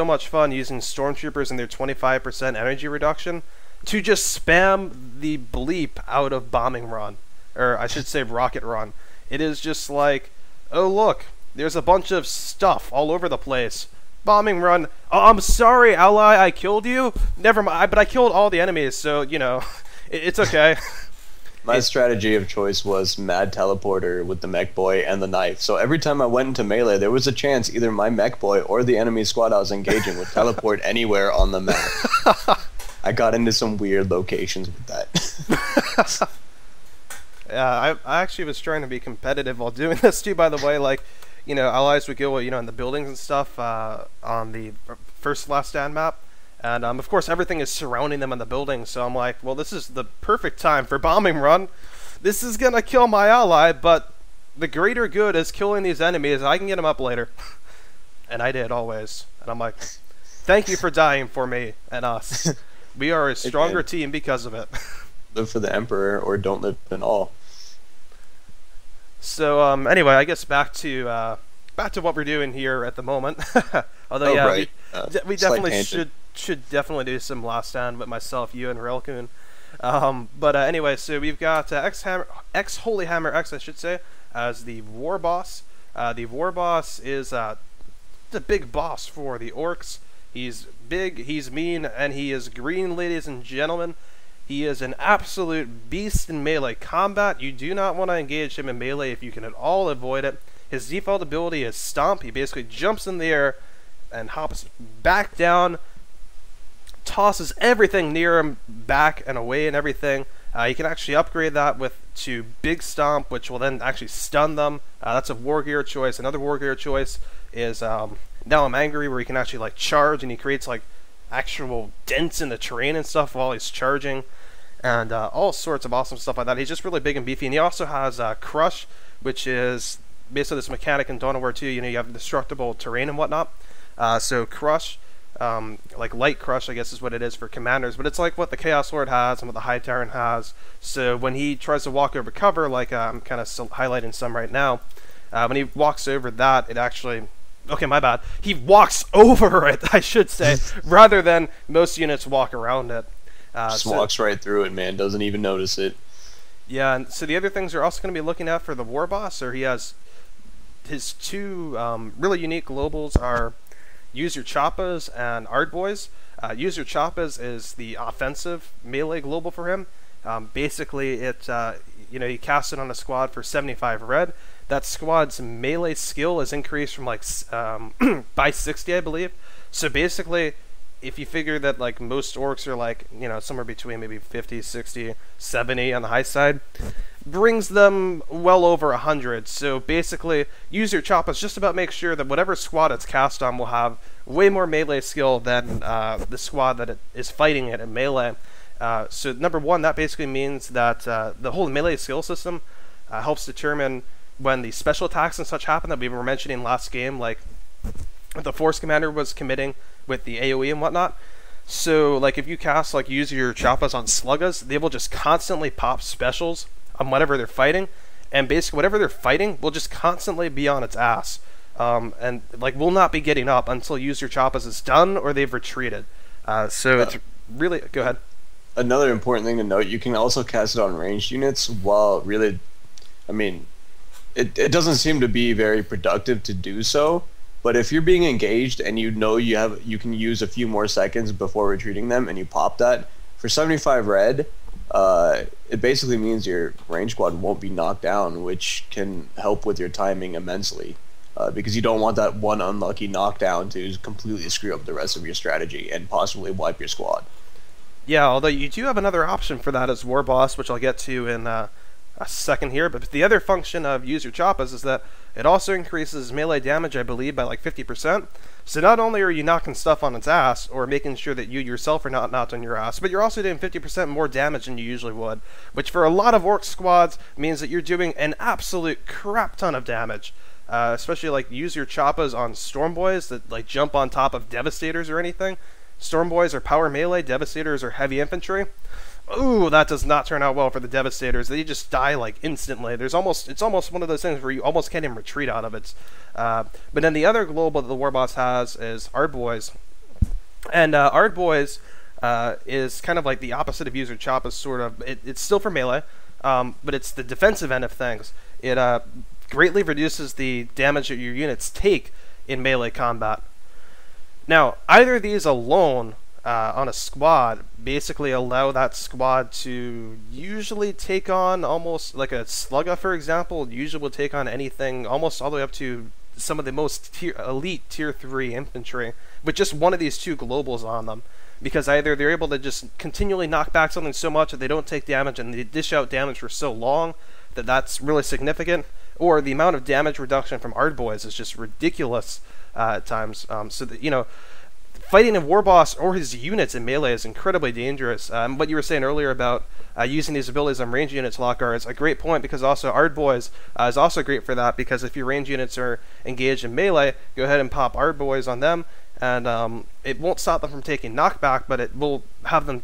[SPEAKER 1] much fun using Stormtroopers and their 25% energy reduction to just spam the bleep out of Bombing Run, or I should say Rocket Run. It is just like, oh look, there's a bunch of stuff all over the place. Bombing Run, oh, I'm sorry, ally, I killed you? Never mind, but I killed all the enemies, so, you know, it's okay.
[SPEAKER 2] My strategy of choice was Mad Teleporter with the Mech Boy and the knife. So every time I went into melee, there was a chance either my Mech Boy or the enemy squad I was engaging would teleport anywhere on the map. I got into some weird locations with that.
[SPEAKER 1] Yeah, I actually was trying to be competitive while doing this too, by the way. Like, you know, allies would go, you know, in the buildings and stuff on the first Last Stand map. And, of course, everything is surrounding them in the building, so I'm like, well, this is the perfect time for Bombing Run. This is gonna kill my ally, but the greater good is killing these enemies. I can get them up later. And I did, always. And I'm like, thank you for dying for me and us. We are a stronger team because of it.
[SPEAKER 2] Live for the Emperor or don't live at all.
[SPEAKER 1] So, anyway, I guess back to what we're doing here at the moment. Although, yeah,
[SPEAKER 2] right.
[SPEAKER 1] we definitely should definitely do some Last Stand with myself, you, and Relkun. But anyway, so we've got xHoLyHammerx, I should say, as the Warboss. The Warboss is the big boss for the orcs. He's big, he's mean, and he is green, ladies and gentlemen. He is an absolute beast in melee combat. You do not want to engage him in melee if you can at all avoid it. His default ability is Stomp. He basically jumps in the air and hops back down, tosses everything near him back and away and everything, You can actually upgrade that to Big Stomp, which will then actually stun them. That's a War Gear choice. Another War Gear choice is Now I'm Angry, where he can actually like charge, and he creates like actual dents in the terrain and stuff while he's charging, and all sorts of awesome stuff like that. He's just really big and beefy, and he also has Crush, which is basically this mechanic in Dawn of War 2. You know, you have destructible terrain and whatnot. So Crush, like Light Crush, I guess is what it is for commanders, but it's like what the Chaos Lord has and what the High Tyrant has. So when he tries to walk over cover, like I'm kind of still highlighting some right now, when he walks over that, it actually... Okay, my bad. He walks over it, I should say, rather than most units walk around it.
[SPEAKER 2] Just walks right through it, man. Doesn't even notice it.
[SPEAKER 1] Yeah, and so the other things we're also going to be looking at for the Warboss, or he has his two really unique globals are Use Your Choppas and Ardboys. Use Your Choppas is the offensive melee global for him. Basically, he casts it on a squad for 75 red. That squad's melee skill is increased from like by 60, I believe. So basically, if you figure that like most orcs are like, somewhere between maybe 50, 60, 70 on the high side, brings them well over 100. So basically, Use Your Choppas just about make sure that whatever squad it's cast on will have way more melee skill than the squad that it is fighting it in melee. So number one, that basically means that the whole melee skill system helps determine when the special attacks and such happen that we were mentioning last game, like the Force Commander was committing with the AoE and whatnot. So like if you cast like Use Your Choppas on Sluggas, they will just constantly pop specials on whatever they're fighting, and basically whatever they're fighting will just constantly be on its ass, and like will not be getting up until Use Your Choppas is done or they've retreated. So it's really... Go ahead.
[SPEAKER 2] Another important thing to note, you can also cast it on ranged units, while really, I mean, it doesn't seem to be very productive to do so, but if you're being engaged and you can use a few more seconds before retreating them, and you pop that, for 75 red, it basically means your range squad won't be knocked down, which can help with your timing immensely, because you don't want that one unlucky knockdown to completely screw up the rest of your strategy and possibly wipe your squad.
[SPEAKER 1] Yeah, although you do have another option for that as Warboss, which I'll get to in a second here. But the other function of Use Your Choppas is that it also increases melee damage, I believe, by like 50%. So not only are you knocking stuff on its ass, or making sure that you yourself are not knocked on your ass, but you're also doing 50% more damage than you usually would, which for a lot of orc squads means that you're doing an absolute crap ton of damage. Especially like Use Your Choppas on Stormboys that like jump on top of Devastators or anything. Stormboys are power melee, Devastators are heavy infantry. Ooh, that does not turn out well for the Devastators. They just die like instantly. It's almost one of those things where you almost can't even retreat out of it. But then the other global that the Warboss has is Ardboys. And Ardboys is kind of like the opposite of Use Your Choppas, sort of. It's still for melee, but it's the defensive end of things. It greatly reduces the damage that your units take in melee combat. Now, either of these alone on a squad basically allow that squad to usually take on almost like a Slugga, for example, usually will take on anything almost all the way up to some of the most elite tier 3 infantry with just one of these two globals on them, because either they're able to just continually knock back something so much that they don't take damage and they dish out damage for so long that that's really significant, or the amount of damage reduction from Ardboys is just ridiculous at times. So that, fighting a Warboss or his units in melee is incredibly dangerous. What you were saying earlier about using these abilities on range units, Lokgar, is a great point, because also Ardboys is also great for that, because if your range units are engaged in melee, go ahead and pop Ardboys on them, and it won't stop them from taking knockback, but it will have them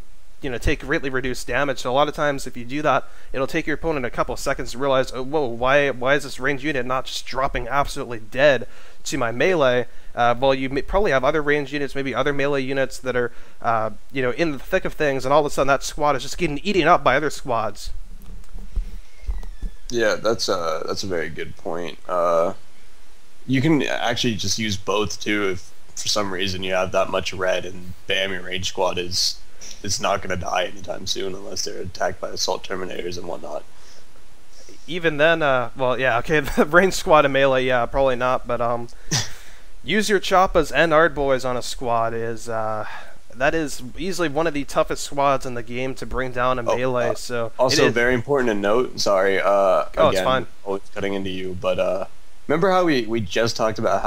[SPEAKER 1] take greatly reduced damage. So a lot of times if you do that, it'll take your opponent a couple of seconds to realize, oh, whoa, why is this range unit not just dropping absolutely dead to my melee? Well, you probably have other range units, maybe other melee units that are in the thick of things, and all of a sudden that squad is just getting eaten up by other squads.
[SPEAKER 2] Yeah, that's a very good point. You can actually just use both too if for some reason you have that much red, and bam, your range squad is not going to die anytime soon unless they're attacked by assault terminators and whatnot.
[SPEAKER 1] Even then, well, yeah, okay, the range squad and melee, yeah, probably not, but Use Your Choppas and Ardboys on a squad is that is easily one of the toughest squads in the game to bring down in melee. So
[SPEAKER 2] also very important to note. Sorry, again,
[SPEAKER 1] it's fine.
[SPEAKER 2] Always cutting into you, but remember how we just talked about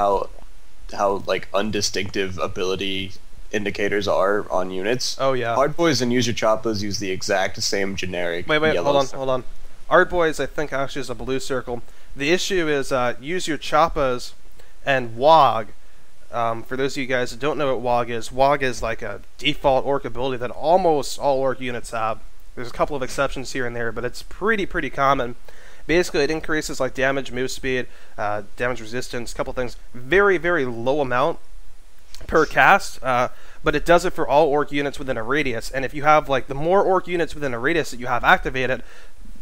[SPEAKER 2] how like undistinctive ability indicators are on units?
[SPEAKER 1] Oh yeah.
[SPEAKER 2] Hard boys and use your choppas use the exact same generic.
[SPEAKER 1] Wait, hold on. Ard boys, I think actually is a blue circle. The issue is use your choppas and Wog. For those of you guys that don't know what Wog is like a default orc ability that almost all orc units have. There's a couple of exceptions here and there, but it's pretty common. Basically, it increases like damage, move speed, damage resistance, a couple things. Very low amount per cast, but it does it for all orc units within a radius. And if you have like the more orc units within a radius that you have activated,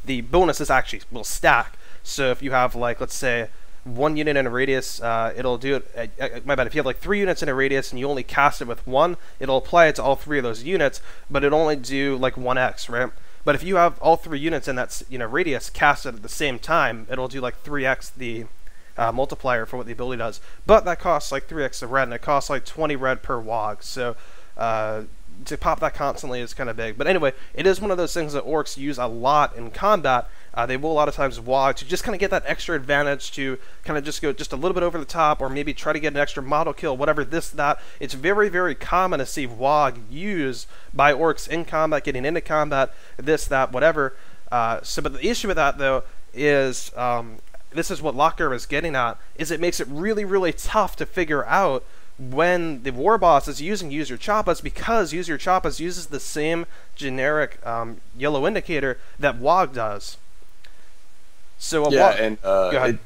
[SPEAKER 1] the bonuses actually will stack. So if you have like, let's say, 1 unit in a radius, it'll do it. My bad. If you have like 3 units in a radius and you only cast it with 1, it'll apply it to all 3 of those units, but it'll only do like 1x, right? But if you have all 3 units in that radius casted at the same time, it'll do like 3x the multiplier for what the ability does. But that costs like 3x the red, and it costs like 20 red per Wog. So to pop that constantly is kind of big. But anyway, it is one of those things that orcs use a lot in combat. They will a lot of times Wog to just kind of get that extra advantage, to kind of just go just a little bit over the top, or maybe try to get an extra model kill, whatever, this, that. It's very common to see Wog used by orcs in combat, getting into combat, this, that, whatever. But the issue with that, though, is this is what Lokgar is getting at, is it makes it really tough to figure out when the Warboss is using Use Your Choppas, because Use Your Choppas uses the same generic yellow indicator that Wog does. So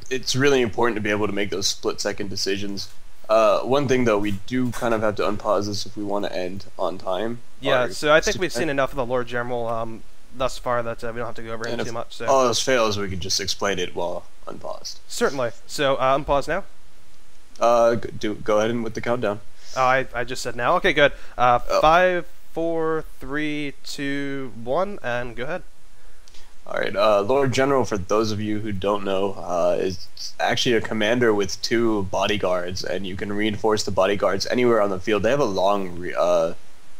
[SPEAKER 2] it's really important to be able to make those split-second decisions. One thing, though, we do kind of have to unpause this if we want to end on time.
[SPEAKER 1] Yeah, so I think we've seen enough of the Lord General thus far that we don't have to go over it too much. So
[SPEAKER 2] all else fails, we can just explain it while unpaused.
[SPEAKER 1] Certainly. So unpause now.
[SPEAKER 2] Go ahead and with the countdown.
[SPEAKER 1] Oh, I just said now. Okay, good. 5, 4, 3, 2, 1, and go ahead.
[SPEAKER 2] All right. Lord General, for those of you who don't know, is actually a commander with 2 bodyguards, and you can reinforce the bodyguards anywhere on the field. They have a long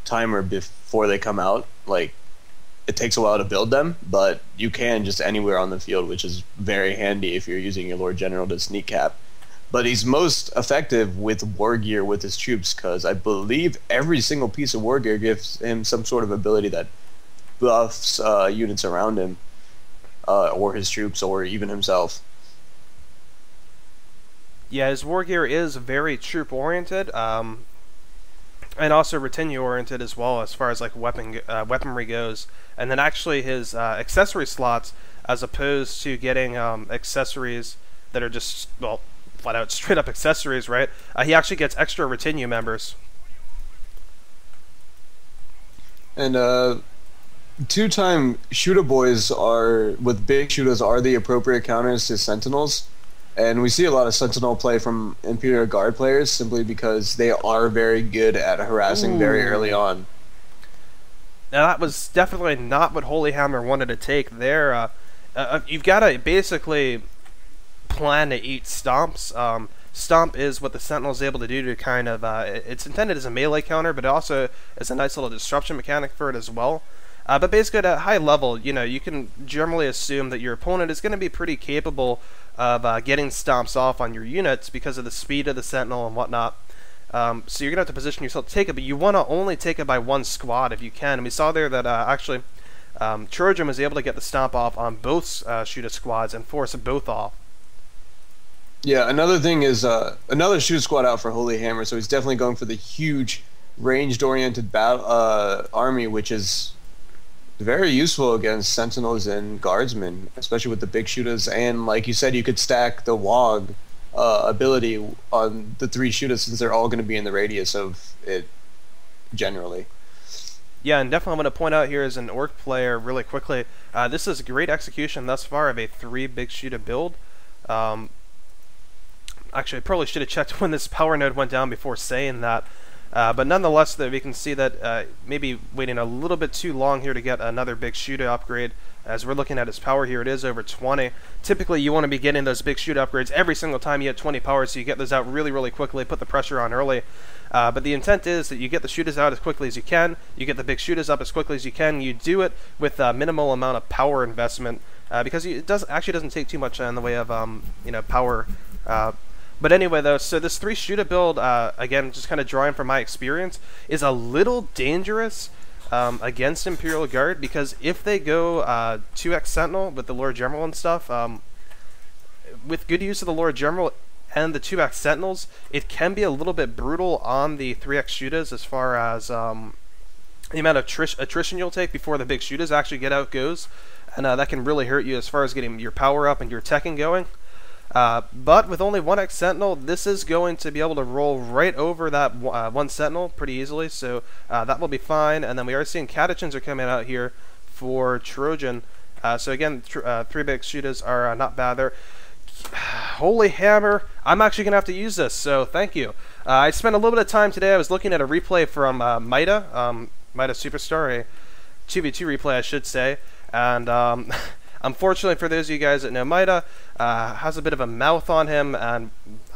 [SPEAKER 2] timer before they come out. Like, it takes a while to build them, but you can just anywhere on the field, which is very handy if you're using your Lord General to sneak cap. But he's most effective with war gear with his troops, because I believe every single piece of war gear gives him some sort of ability that buffs units around him, or his troops, or even himself.
[SPEAKER 1] Yeah, his war gear is very troop-oriented, and also retinue-oriented as well, as far as like weaponry goes. And then actually his accessory slots, as opposed to getting accessories that are just, well, flat out straight up accessories, right? He actually gets extra retinue members.
[SPEAKER 2] And 2-time shooter boys with big shooters are the appropriate counters to sentinels, and we see a lot of sentinel play from Imperial Guard players simply because they are very good at harassing very early on.
[SPEAKER 1] Now that was definitely not what xHoLyHammer wanted to take there. You've got to basically plan to eat stomps. Stomp is what the Sentinel is able to do to kind of, it's intended as a melee counter, but it also is a nice little disruption mechanic for it as well. But basically at a high level, you can generally assume that your opponent is going to be pretty capable of getting stomps off on your units because of the speed of the Sentinel and whatnot. So you're going to have to position yourself to take it, but you want to only take it by one squad if you can. And we saw there that actually Trojan was able to get the stomp off on both shooter squads and force both off.
[SPEAKER 2] Yeah, another thing is another shoot squad out for xHoLyHammerx, so he's definitely going for the huge ranged-oriented battle army, which is very useful against sentinels and guardsmen, especially with the big shooters. And like you said, you could stack the Wog ability on the 3 shooters since they're all going to be in the radius of it generally.
[SPEAKER 1] Yeah, and definitely I'm going to point out here as an orc player really quickly, this is a great execution thus far of a 3 big shooter build. Actually, I probably should have checked when this power node went down before saying that. But nonetheless, though, we can see that maybe waiting a little bit too long here to get another big shooter upgrade As we're looking at his power here, it is over 20. Typically, you want to be getting those big shoot upgrades every single time you hit 20 power, so you get those out really, really quickly, put the pressure on early. But the intent is that you get the shooters out as quickly as you can, you get the big shooters up as quickly as you can, you do it with a minimal amount of power investment, because it actually doesn't take too much in the way of power. But anyway, though, so this 3 shooter build, again, just kind of drawing from my experience, is a little dangerous against Imperial Guard, because if they go 2x Sentinel with the Lord General and stuff, with good use of the Lord General and the 2x Sentinels, it can be a little bit brutal on the 3x shooters as far as the amount of attrition you'll take before the big shooters actually get out goes, and that can really hurt you as far as getting your power up and your teching going. But with only 1x Sentinel, this is going to be able to roll right over that 1 Sentinel pretty easily, so that will be fine. And then we are seeing Catechins are coming out here for Trojan. So again, 3 big shooters are not bad there. Holy hammer, I'm actually going to have to use this, so thank you. I spent a little bit of time today, I was looking at a replay from Mida Superstar, a 2v2 replay I should say, and unfortunately for those of you guys that know Mida, has a bit of a mouth on him, and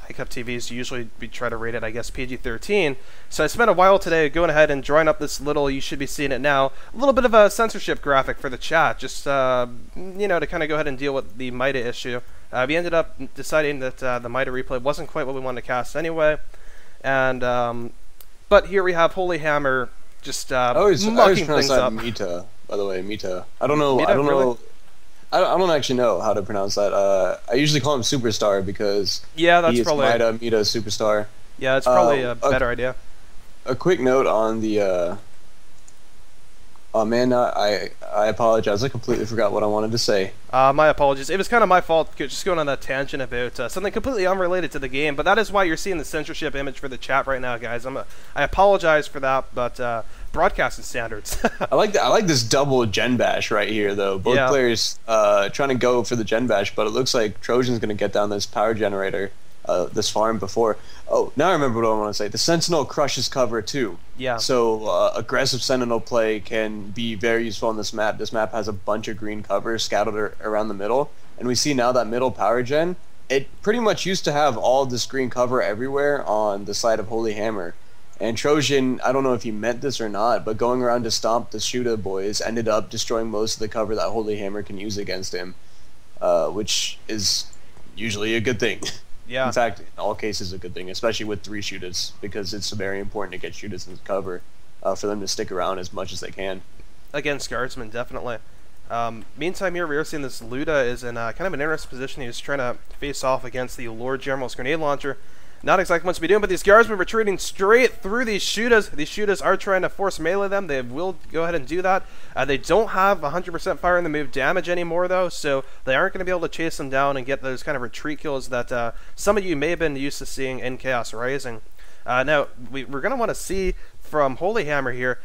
[SPEAKER 1] Hiccup TVs usually we try to rate it, I guess, PG-13. So I spent a while today going ahead and drawing up this little, you should be seeing it now, a little bit of a censorship graphic for the chat, just to kind of go ahead and deal with the Mida issue. We ended up deciding that the Mida replay wasn't quite what we wanted to cast anyway, and but here we have Holy Hammer just mucking things up.
[SPEAKER 2] Mita, by the way, Mita. I don't know.
[SPEAKER 1] Mita,
[SPEAKER 2] I don't
[SPEAKER 1] really?
[SPEAKER 2] know. I don't actually know how to pronounce that. I usually call him Superstar because
[SPEAKER 1] that's
[SPEAKER 2] he is
[SPEAKER 1] probably
[SPEAKER 2] Mita Superstar.
[SPEAKER 1] Yeah, it's probably a better idea.
[SPEAKER 2] A quick note on the. Oh man, I apologize. I completely forgot what I wanted to say.
[SPEAKER 1] My apologies. It was kind of my fault, just going on that tangent about something completely unrelated to the game. But that is why you're seeing the censorship image for the chat right now, guys. I apologize for that, but broadcasting standards.
[SPEAKER 2] I like this double Gen Bash right here, though. Both players trying to go for the Gen Bash, but it looks like Trojan's going to get down this power generator, this farm before. Oh, now I remember what I want to say. The Sentinel crushes cover too.
[SPEAKER 1] Yeah.
[SPEAKER 2] So aggressive Sentinel play can be very useful on this map. This map has a bunch of green cover scattered around the middle, and we see now that middle power gen. It pretty much used to have all this green cover everywhere on the side of Holy Hammer. And Trojan, I don't know if he meant this or not, but going around to stomp the Shooter boys ended up destroying most of the cover that Holy Hammer can use against him, which is usually a good thing.
[SPEAKER 1] Yeah.
[SPEAKER 2] In fact, in all cases, a good thing, especially with 3 shooters, because it's very important to get shooters in cover for them to stick around as much as they can.
[SPEAKER 1] Against Guardsmen, definitely. Meantime, here we are seeing this Luda is in kind of an interesting position. He's trying to face off against the Lord General's grenade launcher. Not exactly much to be doing, but these Guardsmen retreating straight through these shooters. These shooters are trying to force melee them. They will go ahead and do that. They don't have 100% fire in the move damage anymore, though, so they aren't going to be able to chase them down and get those kind of retreat kills that some of you may have been used to seeing in Chaos Rising. Now, we're going to want to see from Holy Hammer here,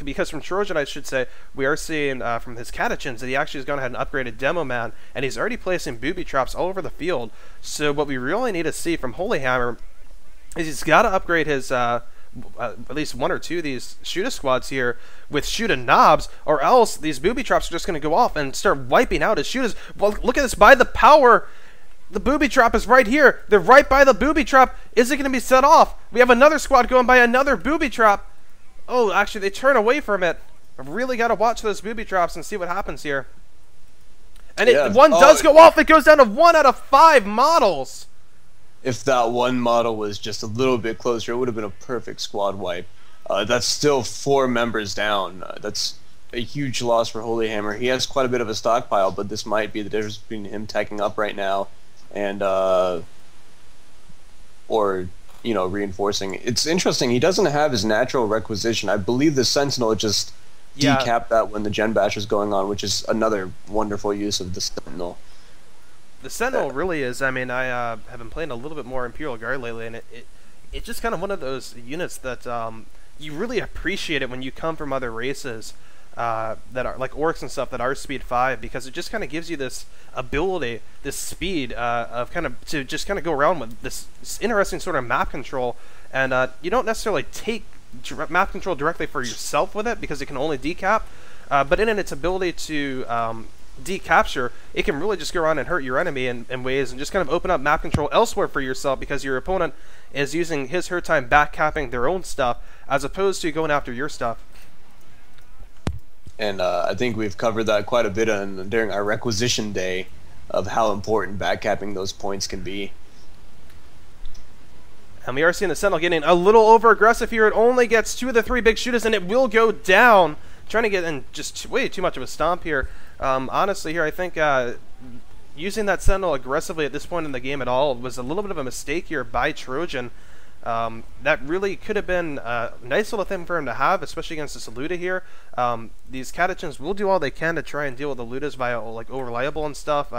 [SPEAKER 1] because from Trojan, I should say, we are seeing from his Catechins that he actually has gone ahead and upgraded Demo Man, and he's already placing booby traps all over the field. So what we really need to see from Holy Hammer is he's got to upgrade his at least 1 or 2 of these shooter squads here with shooter knobs, or else these booby traps are just going to go off and start wiping out his shooters. Well, look at this, by the power. The booby trap is right here. They're right by the booby trap. Is it going to be set off? We have another squad going by another booby trap. Oh, actually, they turn away from it. I've really got to watch those booby traps and see what happens here. And one does go off. It goes down to 1 out of 5 models.
[SPEAKER 2] If that one model was just a little bit closer, it would have been a perfect squad wipe. That's still 4 members down. That's a huge loss for Holy Hammer. He has quite a bit of a stockpile, but this might be the difference between him teching up right now and or reinforcing. It's interesting, he doesn't have his natural requisition. I believe the Sentinel just decapped that when the Gen Bash was going on, which is another wonderful use of the Sentinel.
[SPEAKER 1] The Sentinel really is, I mean, I have been playing a little bit more Imperial Guard lately, and it's just kind of one of those units that you really appreciate it when you come from other races that are like orcs and stuff that are speed 5, because it just kind of gives you this ability, this speed of to just kind of go around with this interesting sort of map control, and you don't necessarily take map control directly for yourself with it because it can only decap, but in its ability to decapture, it can really just go around and hurt your enemy in ways and just kind of open up map control elsewhere for yourself, because your opponent is using her time back capping their own stuff as opposed to going after your stuff.
[SPEAKER 2] And I think we've covered that quite a bit during our requisition day of how important backcapping those points can be.
[SPEAKER 1] And we are seeing the Sentinel getting a little over aggressive here. It only gets 2 of the 3 big shooters, and it will go down. Trying to get in just way too much of a stomp here. Honestly, here I think using that Sentinel aggressively at this point in the game at all was a little bit of a mistake here by Trojan. That really could have been a nice little thing for him to have, especially against this Luda here. These Catachans will do all they can to try and deal with the Ludas via like over-reliable and stuff.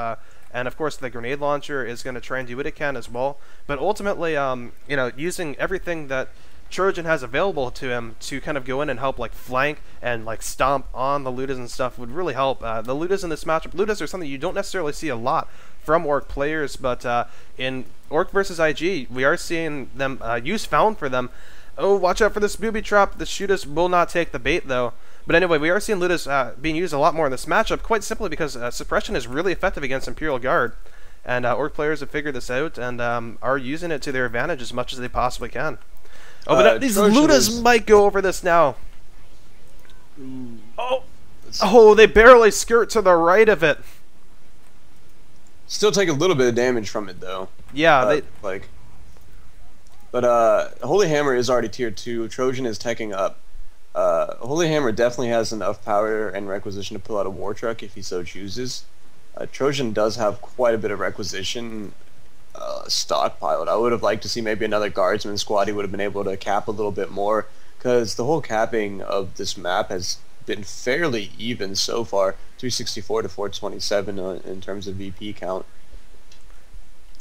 [SPEAKER 1] And of course the grenade launcher is going to try and do what it can as well. But ultimately, you know, using everything that Trojan has available to him to kind of go in and help like flank and like stomp on the Ludas and stuff would really help. The Ludas in this matchup, Ludas are something you don't necessarily see a lot from Orc players, but in Orc versus IG, we are seeing them use Found for them. Oh, watch out for this booby trap. The shooters will not take the bait though. But anyway, we are seeing Ludas being used a lot more in this matchup, quite simply because suppression is really effective against Imperial Guard. And Orc players have figured this out and are using it to their advantage as much as they possibly can. Oh, but these Ludas might go over this now. Oh, they barely skirt to the right of it.
[SPEAKER 2] Still take a little bit of damage from it, though.
[SPEAKER 1] Yeah,
[SPEAKER 2] But Holy Hammer is already tier 2. Trojan is teching up. Holy Hammer definitely has enough power and requisition to pull out a war truck if he so chooses. Trojan does have quite a bit of requisition stockpiled. I would have liked to see maybe another guardsman squad. He would have been able to cap a little bit more, because the whole capping of this map has been fairly even so far, 364 to 427 in terms of VP count.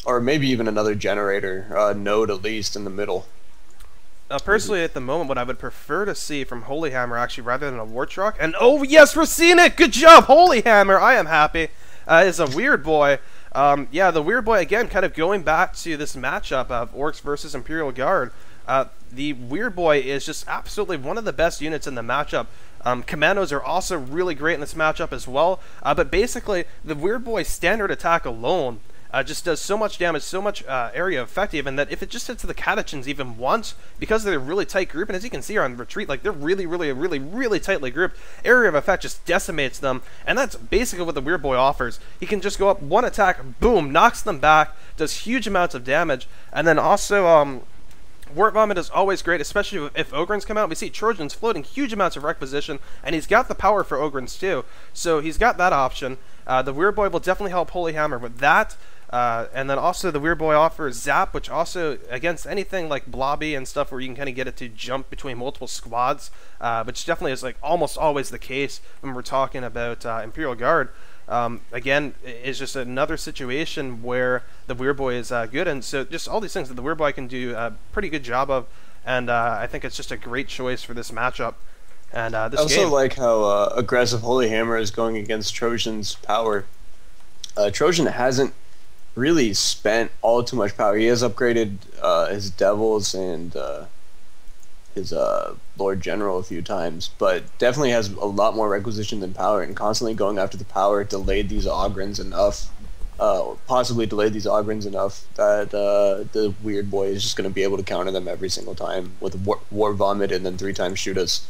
[SPEAKER 2] Or maybe even another generator node at least in the middle.
[SPEAKER 1] Personally, at the moment, what I would prefer to see from Holy Hammer, actually, rather than a war truck, and oh yes, we're seeing it! Good job, Holy Hammer! I am happy. Is a Weird Boy. Yeah, the Weird Boy, again, kind of going back to this matchup of Orcs versus Imperial Guard. The Weird Boy is just absolutely one of the best units in the matchup. Commandos are also really great in this matchup as well. But basically, the Weird Boy's standard attack alone just does so much damage, so much area effective, and that if it just hits the Catachans even once, because they're a really tight group, and as you can see here on retreat, like they're really tightly grouped, area of effect just decimates them, and that's basically what the Weird Boy offers. He can just go up one attack, boom, knocks them back, does huge amounts of damage, and then also Warp Vomit is always great, especially if Ogryns come out. We see Trojans floating huge amounts of requisition, and he's got the power for Ogryns too, so he's got that option. The Weird Boy will definitely help Holy Hammer with that. And then also the Weird Boy offers Zap, which also, against anything like Blobby and stuff where you can kind of get it to jump between multiple squads, which definitely is like almost always the case when we're talking about Imperial Guard. Again, it's just another situation where the Weird Boy is good, and so just all these things that the Weird Boy can do a pretty good job of, and I think it's just a great choice for this matchup. And this
[SPEAKER 2] I also
[SPEAKER 1] game.
[SPEAKER 2] like how aggressive Holy Hammer is going against Trojan's power. Trojan hasn't really spent all too much power. He has upgraded his Devils and his Lord General a few times, but definitely has a lot more requisition than power, and constantly going after the power delayed these Ogryns enough, possibly delayed these Ogryns enough that the Weird Boy is just going to be able to counter them every single time with War Vomit and then 3 times shoot us.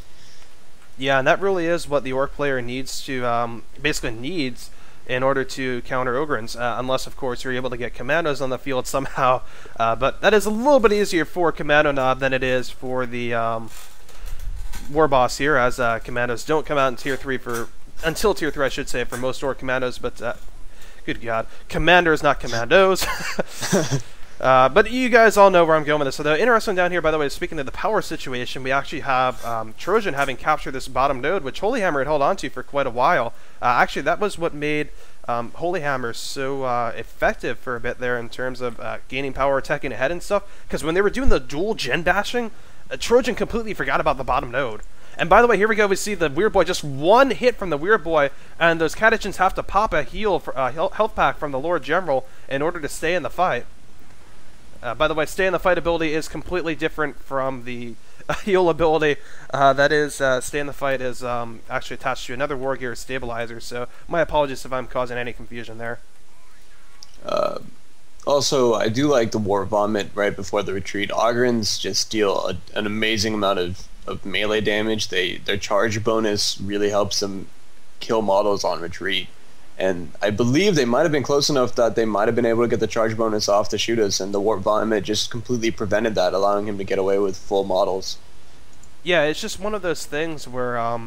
[SPEAKER 1] Yeah, and that really is what the Orc player needs to, basically needs in order to counter Ogryns, unless, of course, you're able to get Commandos on the field somehow. But that is a little bit easier for Commando Knob than it is for the Warboss here, as Commandos don't come out in Tier 3 until Tier 3, I should say, for most Orc Commandos, but good God. Commanders, not Commandos. But you guys all know where I'm going with this. So the interesting down here, by the way, speaking of the power situation, we actually have Trojan having captured this bottom node, which Holy Hammer had held on to for quite a while. Actually, that was what made Holy Hammer so effective for a bit there in terms of gaining power, attacking ahead and stuff. Because when they were doing the dual gen bashing, Trojan completely forgot about the bottom node. And by the way, here we go. We see the Weird Boy, just one hit from the Weird Boy, and those Catachans have to pop a health pack from the Lord General in order to stay in the fight. By the way, stay in the fight ability is completely different from the heal ability. That is, stay in the fight is actually attached to another war gear stabilizer, so my apologies if I'm causing any confusion there.
[SPEAKER 2] Also, I do like the War Vomit right before the retreat. Ogrins just deal an amazing amount of melee damage. Their charge bonus really helps them kill models on retreat. And I believe they might have been close enough that they might have been able to get the charge bonus off to shoot us, and the Warp Vomit just completely prevented that, allowing him to get away with full models.
[SPEAKER 1] Yeah, it's just one of those things where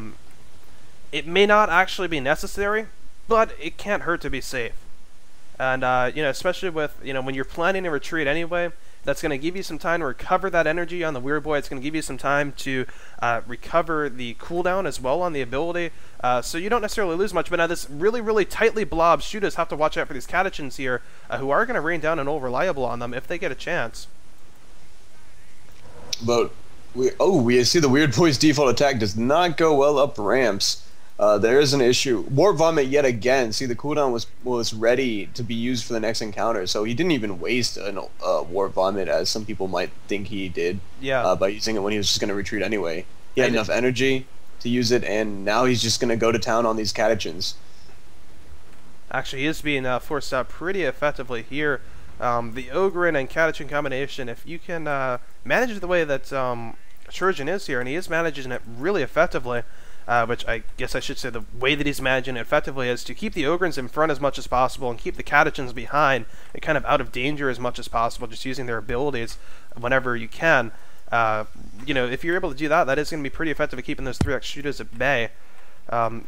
[SPEAKER 1] it may not actually be necessary, but it can't hurt to be safe. And, you know, especially with, you know, when you're planning a retreat anyway, that's going to give you some time to recover that energy on the Weird Boy. It's going to give you some time to recover the cooldown as well on the ability. So you don't necessarily lose much. But now this really, really tightly blob shooters have to watch out for these catechins here, who are going to rain down an old reliable on them if they get a chance.
[SPEAKER 2] But we see the Weird Boy's default attack does not go well up ramps. There is an issue. Warp Vomit yet again. See, the cooldown was ready to be used for the next encounter, so he didn't even waste a Warp Vomit, as some people might think he did.
[SPEAKER 1] Yeah.
[SPEAKER 2] By using it when he was just going to retreat anyway. He had enough energy to use it, and now he's just going to go to town on these catechins. Actually,
[SPEAKER 1] he is being forced out pretty effectively here. The Ogren and Catechin combination, if you can manage the way that Trojan is here, and he is managing it really effectively, which I guess I should say the way that he's managing it effectively is to keep the Ogrins in front as much as possible and keep the Catechins behind and kind of out of danger as much as possible, just using their abilities whenever you can. You know, if you're able to do that, that is going to be pretty effective at keeping those 3x shooters at bay.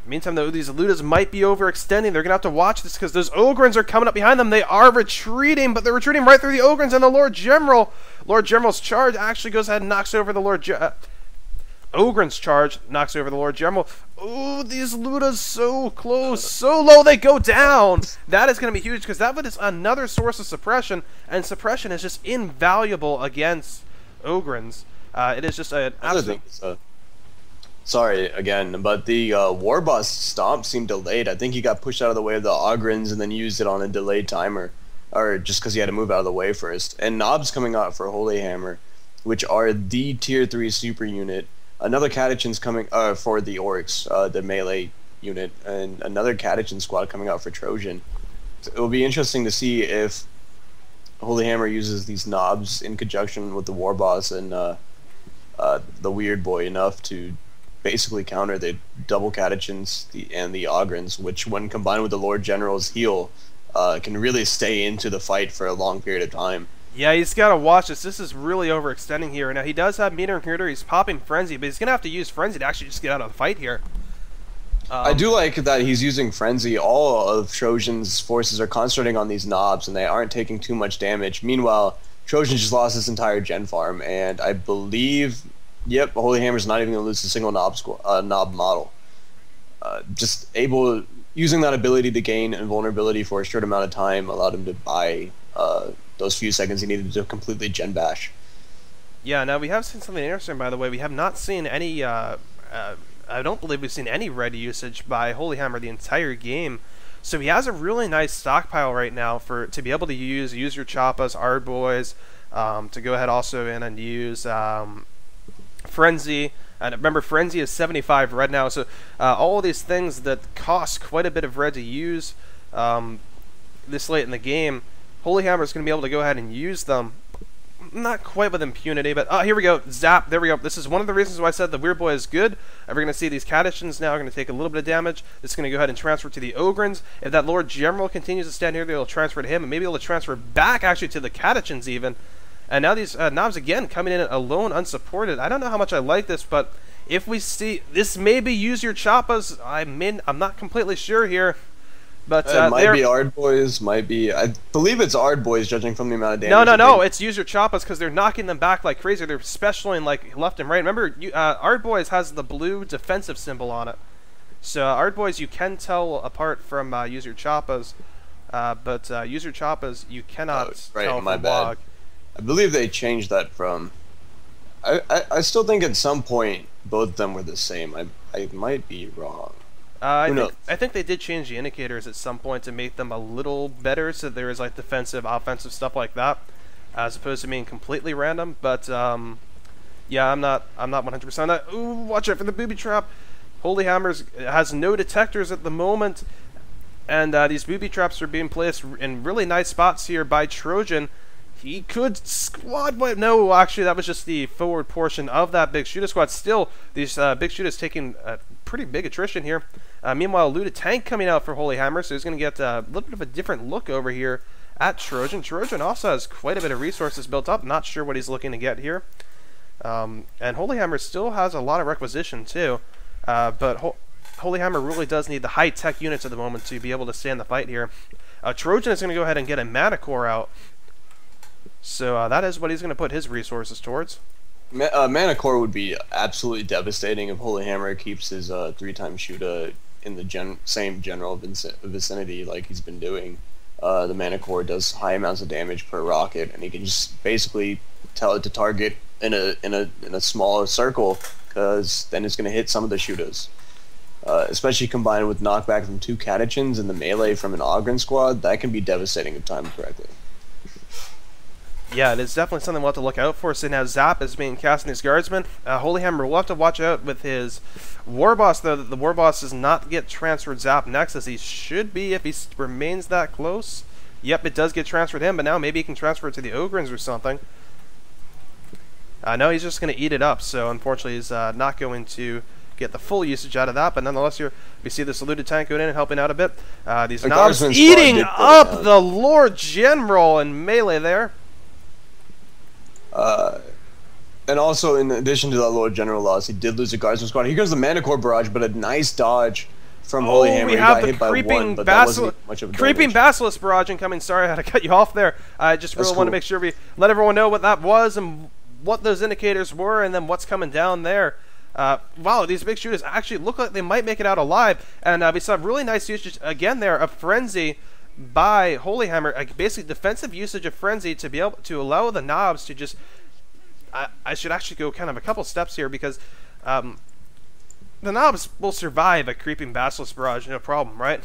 [SPEAKER 1] Meantime, though, these Ludas might be overextending. They're going to have to watch this because those Ogrins are coming up behind them. They are retreating, but they're retreating right through the Ogrins and the Lord General. Lord General's charge actually goes ahead and knocks over the Ogren's charge knocks over the Lord General. Ooh, these Ludas so close, so low, they go down. That is going to be huge because that is another source of suppression, and suppression is just invaluable against Ogrins. It is just an absolute...
[SPEAKER 2] Sorry again, but the Warboss stomp seemed delayed. I think he got pushed out of the way of the Ogrins and then used it on a delayed timer, or just because he had to move out of the way first. And Knobs coming out for xHoLyHammerx, which are the tier 3 super unit. Another Catechin's coming for the Orcs, the melee unit, and another Catechin squad coming out for Trojan. It will be interesting to see if xHoLyHammerx uses these Knobs in conjunction with the Warboss and the Weird Boy enough to basically counter the double Catechins and the Ogrins, which when combined with the Lord General's heal can really stay into the fight for a long period of time.
[SPEAKER 1] Yeah, he's got to watch this. This is really overextending here. Now, he does have meter inhibitor. He's popping Frenzy, but he's going to have to use Frenzy to actually just get out of the fight here.
[SPEAKER 2] I do like that he's using Frenzy. All of Trojan's forces are concentrating on these Knobs, and they aren't taking too much damage. Meanwhile, Trojan just lost his entire gen farm, and I believe, yep, xHoLyHammerx not even going to lose a single knob model. Using that ability to gain invulnerability for a short amount of time allowed him to buy those few seconds he needed to completely gen bash.
[SPEAKER 1] Yeah, now we have seen something interesting, by the way. We have not seen any, I don't believe we've seen any red usage by xHoLyHammerx the entire game. So he has a really nice stockpile right now to be able to use your Choppas, Ard Boys, to go ahead also in and use Frenzy. And remember, Frenzy is 75 red now, so all of these things that cost quite a bit of red to use this late in the game, xHoLyHammerx is going to be able to go ahead and use them. Not quite with impunity, but here we go. Zap. There we go. This is one of the reasons why I said the Weird Boy is good. We're going to see these Catechins now are going to take a little bit of damage. This is going to go ahead and transfer to the Ogrins. If that Lord General continues to stand here, they'll transfer to him, and maybe they'll transfer back actually to the Catechins even. And now these Knobs again coming in alone, unsupported. I don't know how much I like this, but if we see this, maybe use your Choppas. I'm not completely sure here. But
[SPEAKER 2] it might be Ard Boys, might be... I believe it's Ard Boys, judging from the amount of damage.
[SPEAKER 1] No, it's use your Choppas because they're knocking them back like crazy. They're specialing like left and right. Remember, Ard Boys has the blue defensive symbol on it. So Ard Boys you can tell apart from use your Choppas, but use your Choppas you cannot tell from Log.
[SPEAKER 2] I believe they changed that from... I still think at some point both of them were the same. I might be wrong.
[SPEAKER 1] I think they did change the indicators at some point to make them a little better, so there is like defensive, offensive stuff like that. as opposed to being completely random. But yeah, I'm not 100%. Ooh, watch out for the booby trap. xHoLyHammerx has no detectors at the moment, and these booby traps are being placed in really nice spots here by Trojan. He could squad wipe. No, actually, that was just the forward portion of that big shooter squad. Still, these big shooters taking a pretty big attrition here. Meanwhile, looted tank coming out for xHoLyHammerx, so he's going to get a little bit of a different look over here at Trojan. Trojan also has quite a bit of resources built up. Not sure what he's looking to get here. And xHoLyHammerx still has a lot of requisition too, but xHoLyHammerx really does need the high-tech units at the moment to be able to stand the fight here. Trojan is going to go ahead and get a mana core out. So that is what he's going to put his resources towards.
[SPEAKER 2] Mana core would be absolutely devastating if xHoLyHammerx keeps his 3-time shooter in the same general vicinity like he's been doing. The mana core does high amounts of damage per rocket, and he can just basically tell it to target in a smaller circle, because then it's going to hit some of the shooters. Especially combined with knockback from 2 catechins and the melee from an Ogren squad, that can be devastating if timed correctly.
[SPEAKER 1] Yeah, it is definitely something we'll have to look out for. So now Zap is being cast in his guardsman. xHoLyHammerx will have to watch out with his Warboss, though, that the Warboss does not get transferred Zap next, as he should be if he remains that close. Yep, it does get transferred to him, but now maybe he can transfer it to the Ogrins or something. No, he's just going to eat it up, so unfortunately he's not going to get the full usage out of that, but nonetheless here we see this looted tank going in and helping out a bit. These knobs eating up the Lord General in melee there.
[SPEAKER 2] And also, in addition to that Lord General loss, he did lose a guardsman squad. Here goes the mana core barrage, but a nice dodge from xHoLyHammerx.
[SPEAKER 1] We have the creeping Basilisk barrage incoming. Sorry, I had to cut you off there. I just really want to make sure we let everyone know what that was and what those indicators were, and then what's coming down there. Wow, these big shooters actually look like they might make it out alive, and we saw really nice usage again there of Frenzy by xHoLyHammerx, basically defensive usage of Frenzy to be able to allow the knobs to just. I should actually go kind of a couple steps here, because the knobs will survive a creeping Basilisk barrage, no problem, right?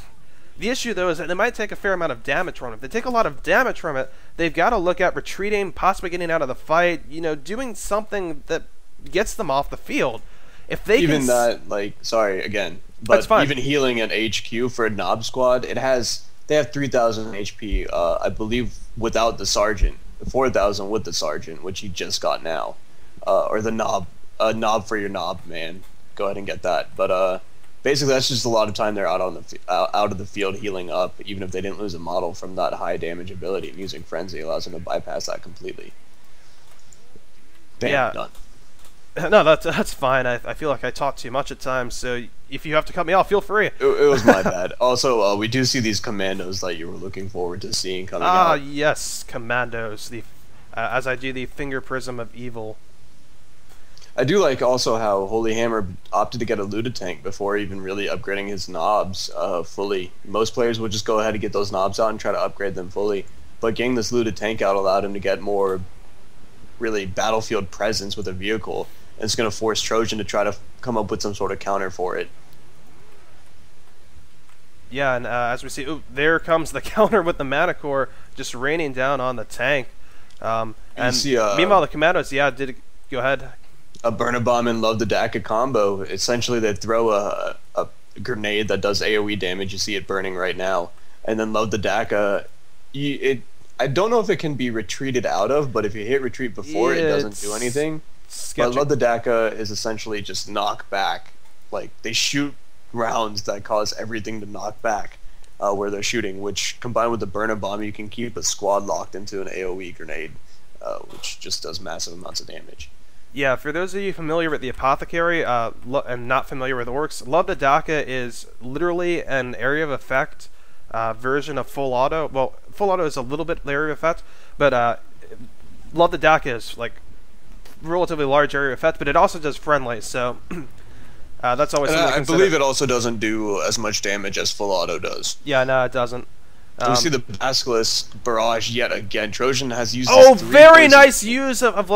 [SPEAKER 1] The issue though is that they might take a fair amount of damage from it. If they take a lot of damage from it, they've got to look at retreating, possibly getting out of the fight, you know, doing something that gets them off the field. If they
[SPEAKER 2] even that, like, sorry again, but even healing an HQ for a knob squad, they have 3,000 HP, I believe, without the sergeant, 4,000 with the sergeant, which he just got now, or the knob for your knob, man. Go ahead and get that. But basically, that's just a lot of time they're out of the field healing up, even if they didn't lose a model from that high damage ability. And using Frenzy allows them to bypass that completely. Damn,
[SPEAKER 1] yeah.
[SPEAKER 2] Done.
[SPEAKER 1] No, that's fine. I feel like I talk too much at times, so if you have to cut me off, feel free.
[SPEAKER 2] It was my bad. Also, we do see these commandos that you were looking forward to seeing coming out.
[SPEAKER 1] Ah, yes, commandos. As I do the finger prism of evil.
[SPEAKER 2] I do like also how xHoLyHammerx opted to get a looted tank before even really upgrading his knobs fully. Most players would just go ahead and get those knobs out and try to upgrade them fully, but getting this looted tank out allowed him to get more really battlefield presence with a vehicle. And it's going to force Trojan to try to come up with some sort of counter for it.
[SPEAKER 1] Yeah, and as we see, ooh, there comes the counter with the mana core just raining down on the tank. And see, meanwhile, the commandos, go ahead.
[SPEAKER 2] A Burner Bomb and Love the Daka combo. Essentially, they throw a grenade that does AoE damage. You see it burning right now. And then Love the Daka, I don't know if it can be retreated out of, but if you hit retreat before, it doesn't do anything. Sketchy. But Love the Daka is essentially just knock back. Like, they shoot rounds that cause everything to knock back where they're shooting, which combined with the Burner Bomb, you can keep a squad locked into an AoE grenade, which just does massive amounts of damage.
[SPEAKER 1] Yeah, for those of you familiar with the Apothecary and not familiar with orcs, Love the Daka is literally an area of effect version of full auto. Well, full auto is a little bit area of effect, but Love the Daka is like relatively large area of effect, but it also does friendly, so that's always something to consider.
[SPEAKER 2] I believe it also doesn't do as much damage as full auto does.
[SPEAKER 1] Yeah, no, it doesn't.
[SPEAKER 2] We see the Basilisk barrage yet again. Trojan has used.
[SPEAKER 1] Oh, very nice usage of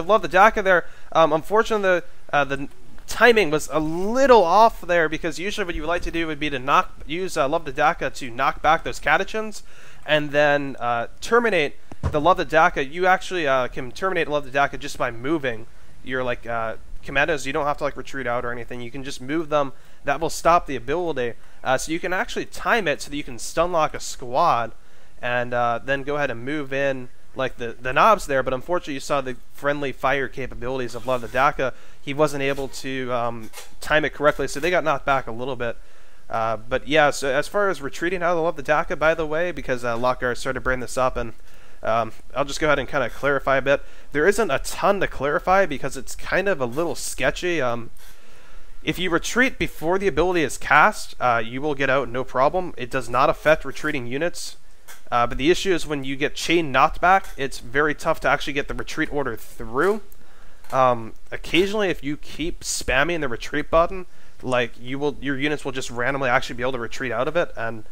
[SPEAKER 1] Love the Daka there. Unfortunately, the timing was a little off there, because usually what you would like to do would be to use Love the Daka to knock back those catechins, and then terminate the Love the Daka, you actually can terminate Love the Daka just by moving your like commandos. You don't have to like retreat out or anything. You can just move them. That will stop the ability. So you can actually time it so that you can stun lock a squad, and then go ahead and move in like the knobs there. But unfortunately, you saw the friendly fire capabilities of Love the Daka. He wasn't able to time it correctly, so they got knocked back a little bit. But yeah, so as far as retreating out of the Love the Daka, by the way, because Lokgar started to bring this up, and I'll just go ahead and kind of clarify a bit. There isn't a ton to clarify because it's kind of a little sketchy. If you retreat before the ability is cast, you will get out no problem. It does not affect retreating units. But the issue is when you get chain knocked back, it's very tough to actually get the retreat order through. Occasionally, if you keep spamming the retreat button, like your units will just randomly actually be able to retreat out of it, and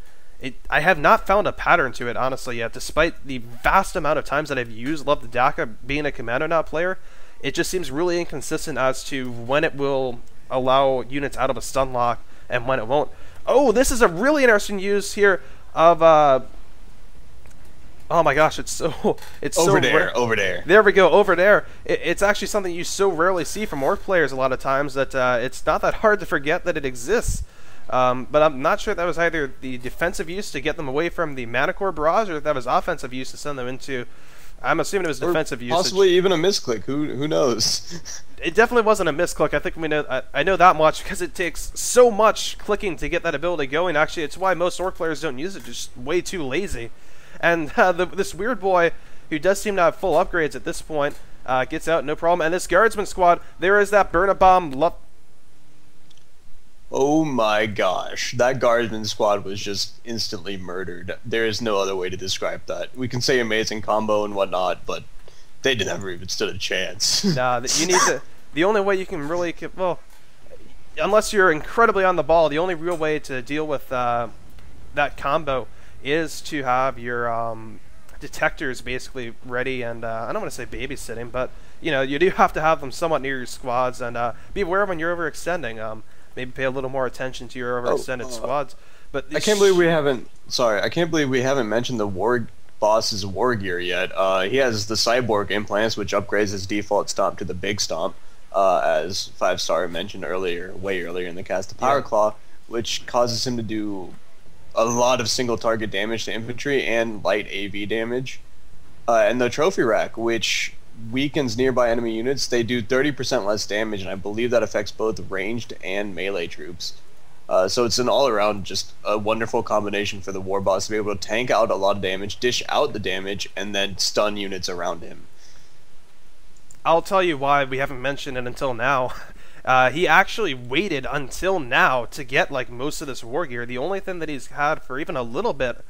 [SPEAKER 1] I have not found a pattern to it honestly yet. Despite the vast amount of times that I've used Love the Daka being a Commando Knot player, it just seems really inconsistent as to when it will allow units out of a stun lock and when it won't. Oh, this is a really interesting use here of oh my gosh, it's over
[SPEAKER 2] there.
[SPEAKER 1] There we go, over there. It's actually something you so rarely see from Orc players a lot of times that it's not that hard to forget that it exists. But I'm not sure if that was either the defensive use to get them away from the Manicore barrage, or if that was offensive use to send them into. I'm assuming it was defensive use.
[SPEAKER 2] Possibly even a misclick. Who knows?
[SPEAKER 1] It definitely wasn't a misclick. I think we know. I know that much because it takes so much clicking to get that ability going. Actually, it's why most Orc players don't use it. Just way too lazy. And this weird boy, who does seem to have full upgrades at this point, gets out no problem. And this Guardsman squad, there is that Burn-a-Bomb.
[SPEAKER 2] Oh my gosh, that Guardsman squad was just instantly murdered. There is no other way to describe that. We can say amazing combo and whatnot, but they never even stood a chance.
[SPEAKER 1] Nah, you need to. The only way you can really, well, unless you're incredibly on the ball, the only real way to deal with that combo is to have your detectors basically ready, and I don't want to say babysitting, but you know, you do have to have them somewhat near your squads, and be aware when you're overextending. Maybe pay a little more attention to your overextended squads. But
[SPEAKER 2] I can't believe we haven't. Sorry, I can't believe we haven't mentioned the Warboss's war gear yet. He has the cyborg implants, which upgrades his default stomp to the big stomp, as 5-star mentioned earlier, way earlier in the cast. The Power Claw, which causes him to do a lot of single target damage to infantry and light AV damage, and the Trophy Rack, which weakens nearby enemy units. They do 30% less damage, and I believe that affects both ranged and melee troops. So it's an all-around just a wonderful combination for the Warboss to be able to tank out a lot of damage, dish out the damage, and then stun units around him.
[SPEAKER 1] I'll tell you why we haven't mentioned it until now. He actually waited until now to get like most of this war gear. The only thing that he's had for even a little bit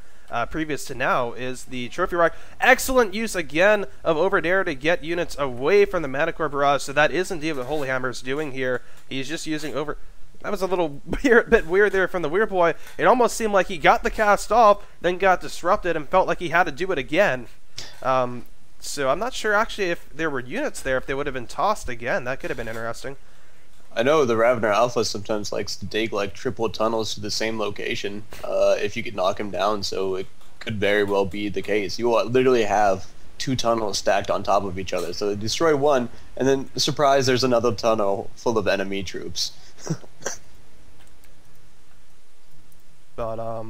[SPEAKER 1] previous to now is the Trophy Rack. Excellent use again of Over There to get units away from the Manicore barrage. So that is indeed what xHoLyHammerx doing here. He's just using over. That was a little bit weird there from the weird boy. It almost seemed like he got the cast off, then got disrupted, and felt like he had to do it again. So I'm not sure actually if there were units there, if they would have been tossed again. That could have been interesting.
[SPEAKER 2] I know the Ravener Alpha sometimes likes to dig like triple tunnels to the same location if you could knock him down, so it could very well be the case. You will literally have 2 tunnels stacked on top of each other, so they destroy one, and then, surprise, there's another tunnel full of enemy troops.
[SPEAKER 1] But,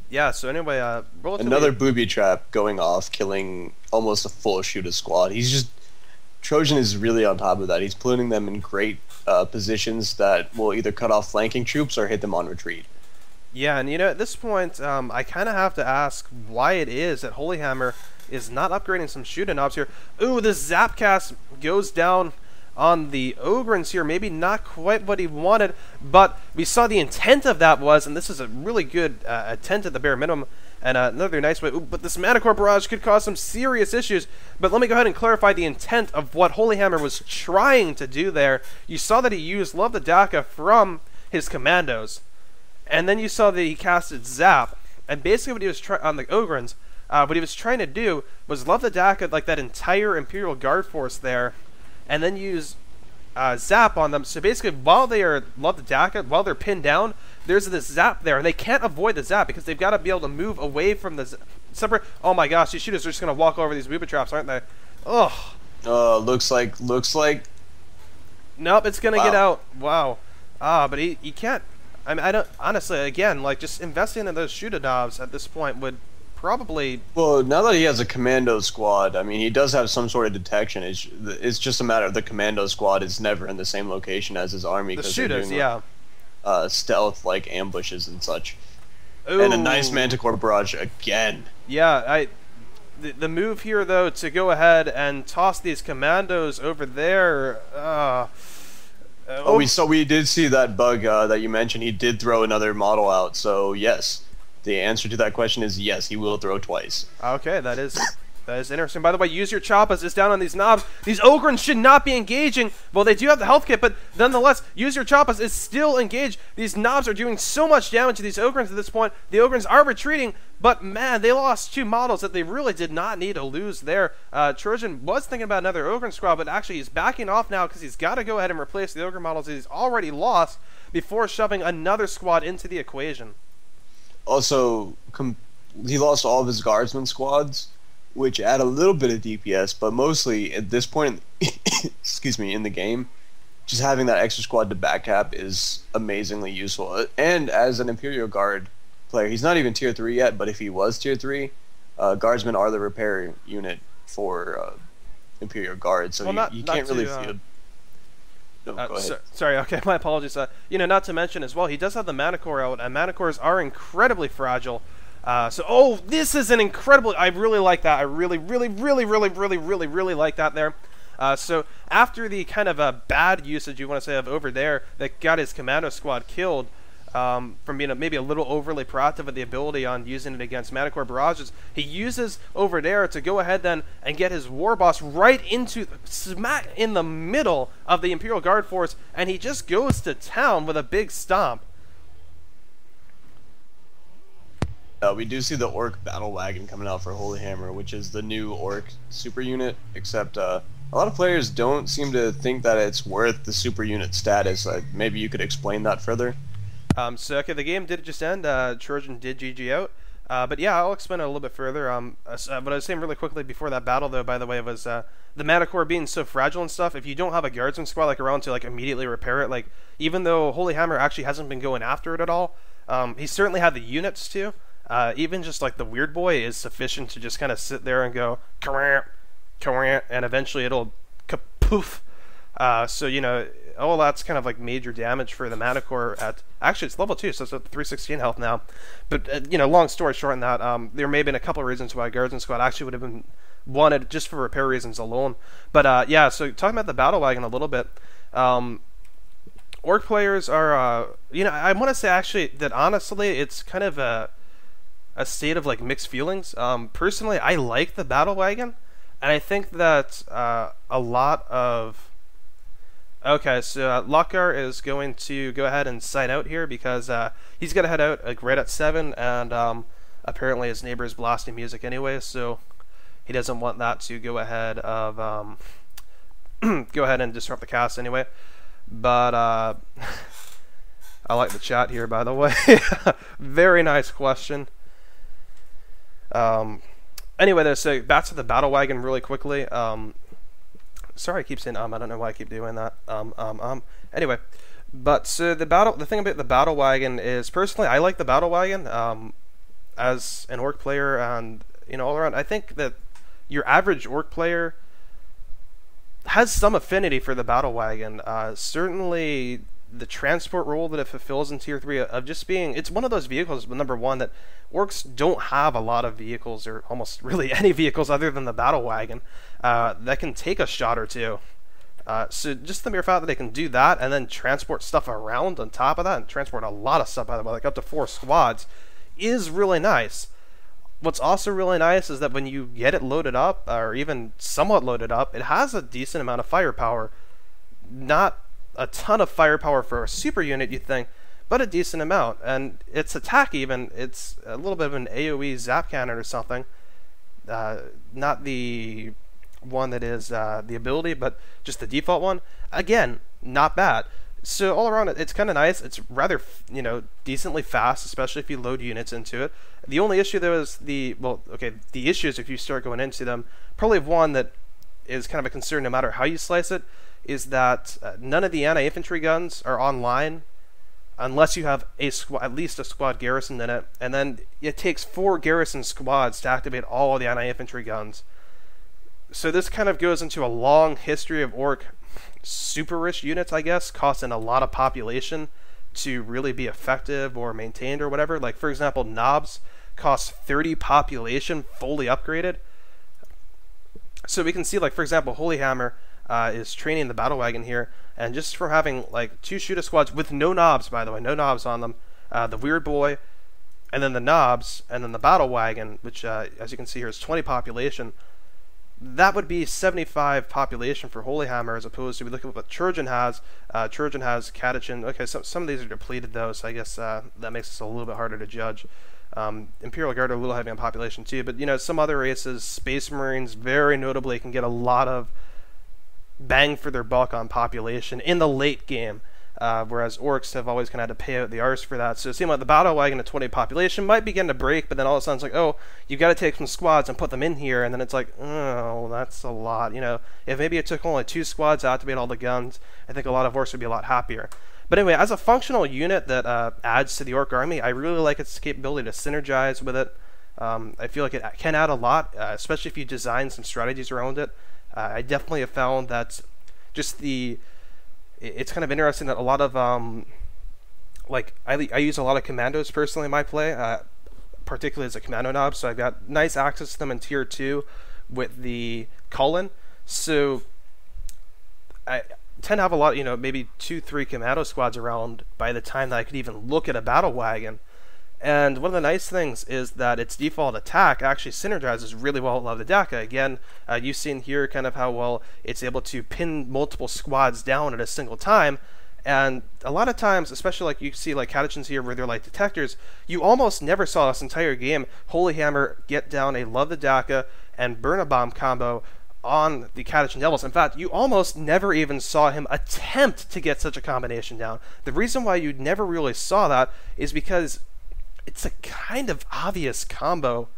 [SPEAKER 1] yeah, so anyway,
[SPEAKER 2] another booby trap going off, killing almost a full shooter squad. He's just... Trojan is really on top of that. He's putting them in great positions that will either cut off flanking troops or hit them on retreat.
[SPEAKER 1] Yeah, and you know, at this point, I kind of have to ask why it is that xHoLyHammer is not upgrading some shooting knobs here. Ooh, this Zapcast goes down on the Ogrins here. Maybe not quite what he wanted, but we saw the intent of that was, and this is a really good intent at the bare minimum, and another nice way. Ooh, but this Manicore barrage could cause some serious issues. But let me go ahead and clarify the intent of what xHoLyHammer was trying to do there. You saw that he used Love the Daka from his commandos, and then you saw that he casted Zap. And basically what he was trying on the Ogrins, what he was trying to do was Love the Daka like that entire Imperial Guard force there, and then use Zap on them. So basically, while they are Love the Daka, while they're pinned down, there's this zap there, and they can't avoid the zap because they've got to be able to move away from the separate. Oh my gosh, these shooters are just gonna walk over these booby traps, aren't they? Ugh.
[SPEAKER 2] Looks like.
[SPEAKER 1] Nope, it's gonna
[SPEAKER 2] Wow.
[SPEAKER 1] get out. Wow. But he can't. I mean, I don't. Honestly, again, like just investing in those shoot-a-knobs at this point would probably.
[SPEAKER 2] Well, now that he has a commando squad, I mean, he does have some sort of detection. It's just a matter of the commando squad is never in the same location as his army.
[SPEAKER 1] The
[SPEAKER 2] 'cause they're
[SPEAKER 1] shooters,
[SPEAKER 2] doing,
[SPEAKER 1] yeah.
[SPEAKER 2] Stealth like ambushes and such.
[SPEAKER 1] Ooh.
[SPEAKER 2] And a nice Manticore barrage again.
[SPEAKER 1] Yeah, the move here though to go ahead and toss these commandos over there.
[SPEAKER 2] We did see that bug that you mentioned. He did throw another model out. So yes, the answer to that question is yes. He will throw twice.
[SPEAKER 1] Okay, that is interesting. By the way, use your choppas is down on these knobs. These Ogrins should not be engaging. Well, they do have the health kit, but nonetheless, use your choppas is still engaged. These knobs are doing so much damage to these Ogrins at this point. The Ogrins are retreating, but man, they lost 2 models that they really did not need to lose there. Trojan was thinking about another Ogrin squad, but actually he's backing off now because he's got to go ahead and replace the Ogre models that he's already lost before shoving another squad into the equation.
[SPEAKER 2] Also, he lost all of his guardsman squads, which add a little bit of DPS, but mostly at this point, excuse me, in the game, just having that extra squad to backcap is amazingly useful. And as an Imperial Guard player, he's not even tier 3 yet, but if he was tier 3, guardsmen are the repair unit for Imperial Guard, so
[SPEAKER 1] well,
[SPEAKER 2] you can't really feel. No, go ahead.
[SPEAKER 1] Sorry, okay, my apologies. Not to mention as well, he does have the Manicore out, and Manicores are incredibly fragile. This is an incredible. I really like that. I really like that there. So after the kind of bad usage you want to say of over there that got his commando squad killed from being maybe a little overly proactive with the ability on using it against Manicore barrages, he uses over there to go ahead then and get his Warboss right into smack in the middle of the Imperial Guard force, and he just goes to town with a big stomp.
[SPEAKER 2] We do see the Orc Battle Wagon coming out for xHoLyHammerx, which is the new Orc super unit, except a lot of players don't seem to think that it's worth the super unit status. Maybe you could explain that further?
[SPEAKER 1] Okay, the game did just end. Trojan did GG out. But yeah, I'll explain it a little bit further. What I was saying really quickly before that battle, though, by the way, was the Manicore being so fragile and stuff. If you don't have a guardsman squad around to immediately repair it, even though xHoLyHammerx actually hasn't been going after it at all, he certainly had the units to. Even just the Weird Boy is sufficient to just kind of sit there and go karant, and eventually it'll kapoof. All that's kind of major damage for the Manicore at actually it's level 2, so it's at 316 health now. But long story short in that, there may have been a couple of reasons why Guardsman Squad actually would have been wanted just for repair reasons alone. But yeah, so talking about the Battle Wagon a little bit, Orc players are I want to say actually that honestly it's kind of a state of mixed feelings. Personally, I like the Battle Wagon, and I think that a lot of so Lokgar is going to go ahead and sign out here because he's going to head out right at 7, and apparently his neighbor is blasting music anyway, so he doesn't want that to go ahead of go ahead and disrupt the cast anyway. But I like the chat here, by the way. Very nice question. Anyway, so back to the Battle Wagon really quickly. Sorry, I keep saying I don't know why I keep doing that. Anyway, but so the thing about the Battle Wagon is, personally, I like the Battle Wagon as an Orc player, and all around. I think that your average Orc player has some affinity for the Battle Wagon. Certainly, the transport role that it fulfills in Tier 3 of just being, it's one of those vehicles, number one, that Orcs don't have a lot of vehicles, or almost really any vehicles other than the Battle Wagon, that can take a shot or two. So just the mere fact that they can do that and then transport stuff around on top of that, and transport a lot of stuff, by the way, up to 4 squads, is really nice. What's also really nice is that when you get it loaded up, or even somewhat loaded up, it has a decent amount of firepower. Not a ton of firepower for a super unit, you think, but a decent amount. And its attack, even, it's a little bit of an AoE zap cannon or something. Not the one that is the ability, but just the default one. Again, not bad. So all around, it's kind of nice. It's rather, decently fast, especially if you load units into it. The only issue though is the issues if you start going into them. Probably one that is kind of a concern no matter how you slice it, is that none of the anti-infantry guns are online unless you have at least a squad garrison in it, and then it takes 4 garrison squads to activate all of the anti-infantry guns. So this kind of goes into a long history of orc super rich units, I guess, costing a lot of population to really be effective or maintained or whatever. Like, for example, knobs cost 30 population fully upgraded. So we can see, like, for example, xHoLyHammer is training the battle wagon here, and just from having like 2 shooter squads with no knobs, by the way, no knobs on them, the weird boy, and then the knobs, and then the battle wagon, which as you can see here is 20 population. That would be 75 population for xHoLyHammer, as opposed to, we look at what Trojan has. Trojan has catechin. Okay, so some of these are depleted though, so I guess that makes it a little bit harder to judge. Imperial Guard are a little heavy on population too, but some other races, Space Marines very notably, can get a lot of bang for their buck on population in the late game, whereas orcs have always kind of had to pay out the arse for that. So it seemed like the battle wagon at 20 population might begin to break, but then all of a sudden it's like, oh, you've got to take some squads and put them in here, and then it's like, oh, that's a lot. If maybe it took only 2 squads to activate all the guns, I think a lot of orcs would be a lot happier. But anyway, as a functional unit that adds to the orc army, I really like its capability to synergize with it. I feel like it can add a lot, especially if you design some strategies around it. I definitely have found that just it's kind of interesting that a lot of I use a lot of commandos personally in my play, particularly as a commando knob, so I've got nice access to them in tier 2 with the Cullen. So I tend to have a lot, maybe 2-3 commando squads around by the time that I could even look at a battle wagon. And one of the nice things is that its default attack actually synergizes really well with Lovdadaka. Again, you've seen here kind of how well it's able to pin multiple squads down at a single time. And a lot of times, especially like you see like catechins here where they're like detectors, you almost never saw this entire game xHoLyHammer get down a Lovdadaka and Burn a Bomb combo on the catechin devils. In fact, you almost never even saw him attempt to get such a combination down. The reason why you never really saw that is because it's a kind of obvious combo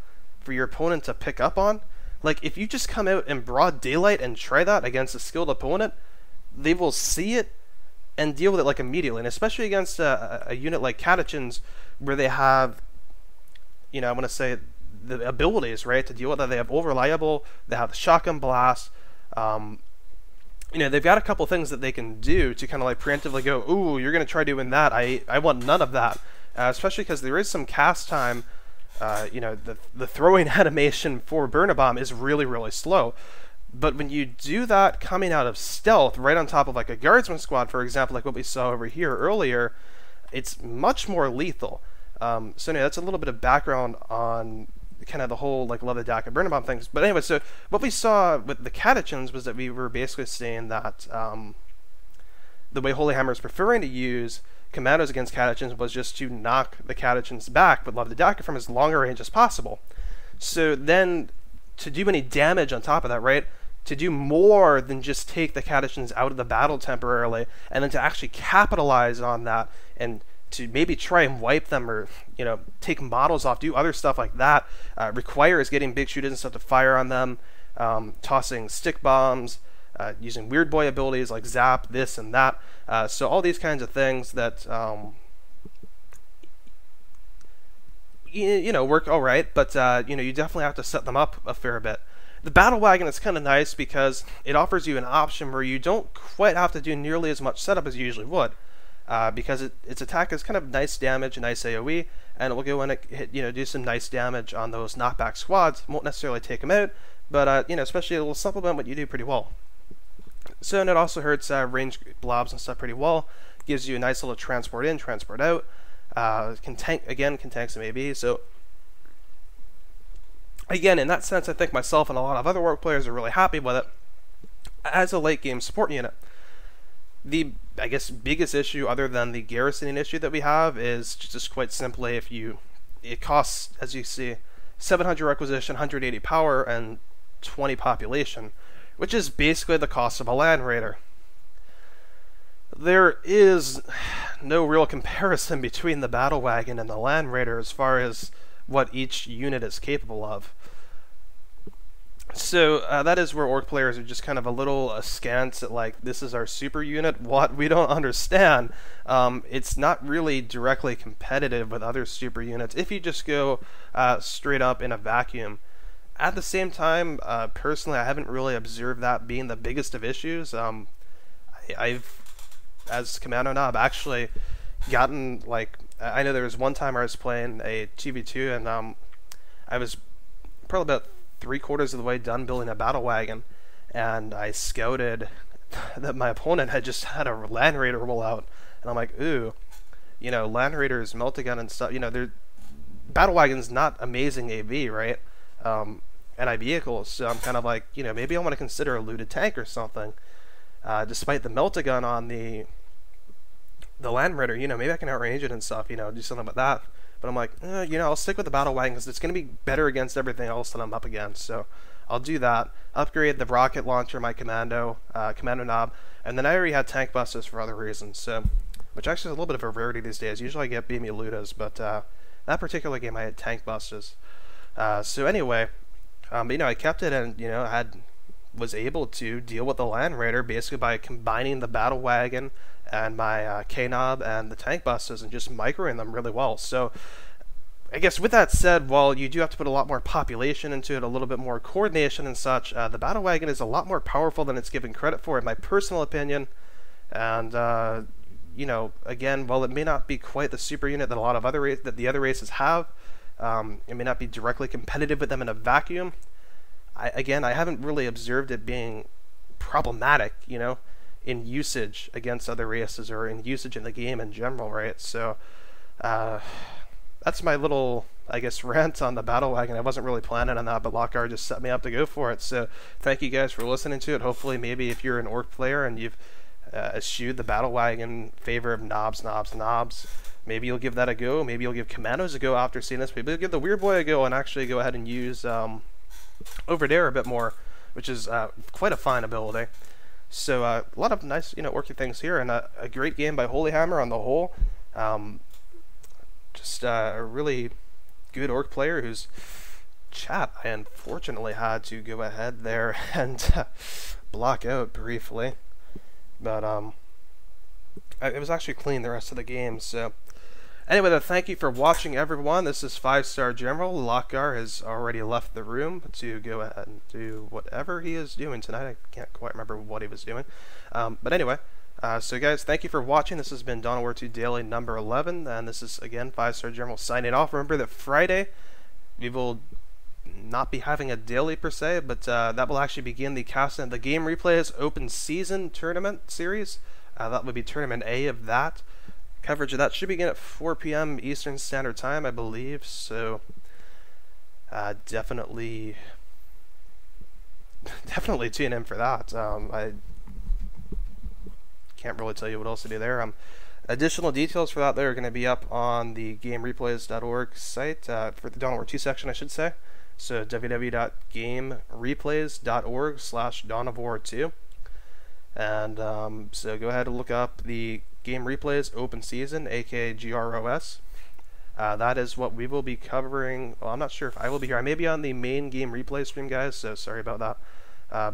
[SPEAKER 1] for your opponent to pick up on. Like, if you just come out in broad daylight and try that against a skilled opponent, they will see it and deal with it like immediately. And especially against a unit like catechins, where they have, I want to say, the abilities, right, to deal with that. They have Over-Reliable, they have the Shotgun Blast. They've got a couple things that they can do to kind of like preemptively go, ooh, you're going to try doing that. I want none of that. Especially because there is some cast time. The throwing animation for Burn a Bomb is really, really slow. But when you do that coming out of stealth, right on top of like a guardsman squad, for example, like what we saw over here earlier, it's much more lethal. So anyway, that's a little bit of background on kind of the whole like Lovdadaka Burn a Bomb things. But anyway, so what we saw with the catechins was that we were basically saying that the way xHoLyHammer is preferring to use commandos against catechins was just to knock the catechins back with Lovdadaka from as long a range as possible. So then, to do any damage on top of that, right, to do more than just take the catechins out of the battle temporarily, and then to actually capitalize on that, and to maybe try and wipe them, or take models off, do other stuff like that, requires getting big shooters and stuff to fire on them, tossing stick bombs, using weird boy abilities like zap, this and that. So all these kinds of things that work all right, but you definitely have to set them up a fair bit. The battle wagon is kind of nice because it offers you an option where you don't quite have to do nearly as much setup as you usually would, because its attack is kind of nice damage, a nice AoE, and it will go in and hit, do some nice damage on those knockback squads. Won't necessarily take them out, but especially it will supplement what you do pretty well. So, and it also hurts range blobs and stuff pretty well. Gives you a nice little transport in, transport out. Can tank some AB. So, again, in that sense, I think myself and a lot of other work players are really happy with it as a late game support unit. The, I guess, biggest issue, other than the garrisoning issue that we have, is just quite simply it costs, as you see, 700 requisition, 180 power, and 20 population, which is basically the cost of a Land Raider. there is no real comparison between the Battle Wagon and the Land Raider as far as what each unit is capable of. So that is where Orc players are just kind of a little askance at, like, this is our super unit. What? We don't understand. It's not really directly competitive with other super units if you just go straight up in a vacuum. At the same time, personally, I haven't really observed that being the biggest of issues. I've, as Commando Knob, actually gotten, like, I know there was one time I was playing a 2v2 and I was probably about 3/4 of the way done building a battle wagon, and I scouted that my opponent had just had a Land Raider roll out, and I'm like, ooh, you know, Land Raiders, Multigun and stuff, you know, they're battle wagon's not amazing AV, right? Anti-vehicles, so I'm kind of like, you know, maybe I want to consider a looted tank or something. Despite the Multigun on the Land Raider, you know, maybe I can outrange it and stuff, you know, do something about that. But I'm like, you know, I'll stick with the battle wagon because it's going to be better against everything else that I'm up against. So I'll do that. Upgrade the rocket launcher, my Commando Knob, and then I already had tank busters for other reasons. So, which actually is a little bit of a rarity these days. Usually I get BME Ludas, but that particular game I had tank busters. So anyway, but, you know, I kept it, and you know, was able to deal with the Land Raider basically by combining the battle wagon and my K-Knob and the tank busters and just microing them really well. So I guess with that said, while you do have to put a lot more population into it, a little bit more coordination and such, the battle wagon is a lot more powerful than it's given credit for, in my personal opinion. And you know, again, while it may not be quite the super unit that a lot of the other races have, it may not be directly competitive with them in a vacuum. I haven't really observed it being problematic, you know, in usage against other races or in usage in the game in general, right? So that's my little, I guess, rant on the battle wagon. I wasn't really planning on that, but Lokgar just set me up to go for it. So thank you guys for listening to it. Hopefully, maybe if you're an Orc player and you've eschewed the battle wagon in favor of knobs, maybe you'll give that a go. Maybe you'll give Commandos a go after seeing this. Maybe you'll give the Weird Boy a go and actually go ahead and use Over There a bit more, which is quite a fine ability. So a lot of nice, you know, Orky things here, and a great game by xHoLyHammerx on the whole. Just a really good Orc player whose chat I unfortunately had to go ahead there and block out briefly. But it was actually clean the rest of the game. So anyway, though, thank you for watching, everyone. This is 5-Star General. Lokgar has already left the room to go ahead and do whatever he is doing tonight. I can't quite remember what he was doing. But anyway, so guys, thank you for watching. This has been Dawn of War 2 Daily number 11, and this is, again, 5-Star General signing off. Remember that Friday, we will not be having a daily per se, but that will actually begin the casting of the Game Replays Open Season Tournament Series. That would be Tournament A of that. Coverage of that should begin at 4 p.m. Eastern Standard Time, I believe, so definitely tune in for that. I can't really tell you what else to do there. Additional details for that there are going to be up on the GameReplays.org site, for the Dawn of War 2 section, I should say. So www.gamereplays.org/Dawn of War 2. And so go ahead and look up the Game Replays Open Season, aka GROS. That is what we will be covering. Well, I'm not sure if I will be here. I may be on the main Game Replay stream, guys, so sorry about that.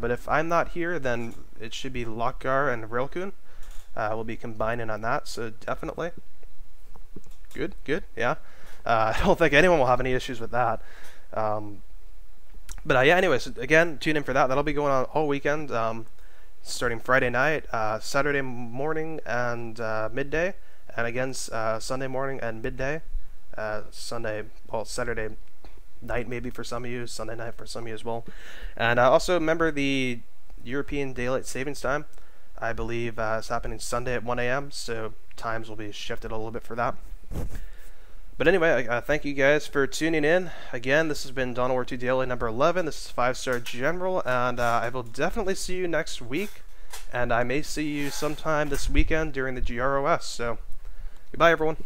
[SPEAKER 1] But if I'm not here, then it should be Lokgar and Railkun. We'll be combining on that, so definitely. Good, yeah. I don't think anyone will have any issues with that. But yeah, anyways, again, tune in for that. That'll be going on all weekend. Starting Friday night, Saturday morning and midday, and again Sunday morning and midday. Saturday night maybe for some of you, Sunday night for some of you as well. And also remember the European Daylight Savings Time. I believe it's happening Sunday at 1 a.m., so times will be shifted a little bit for that. But anyway, thank you guys for tuning in. Again, this has been Dawn of War 2 Daily number 11. This is 5-Star General, and I will definitely see you next week. And I may see you sometime this weekend during the GROS. So, goodbye, everyone.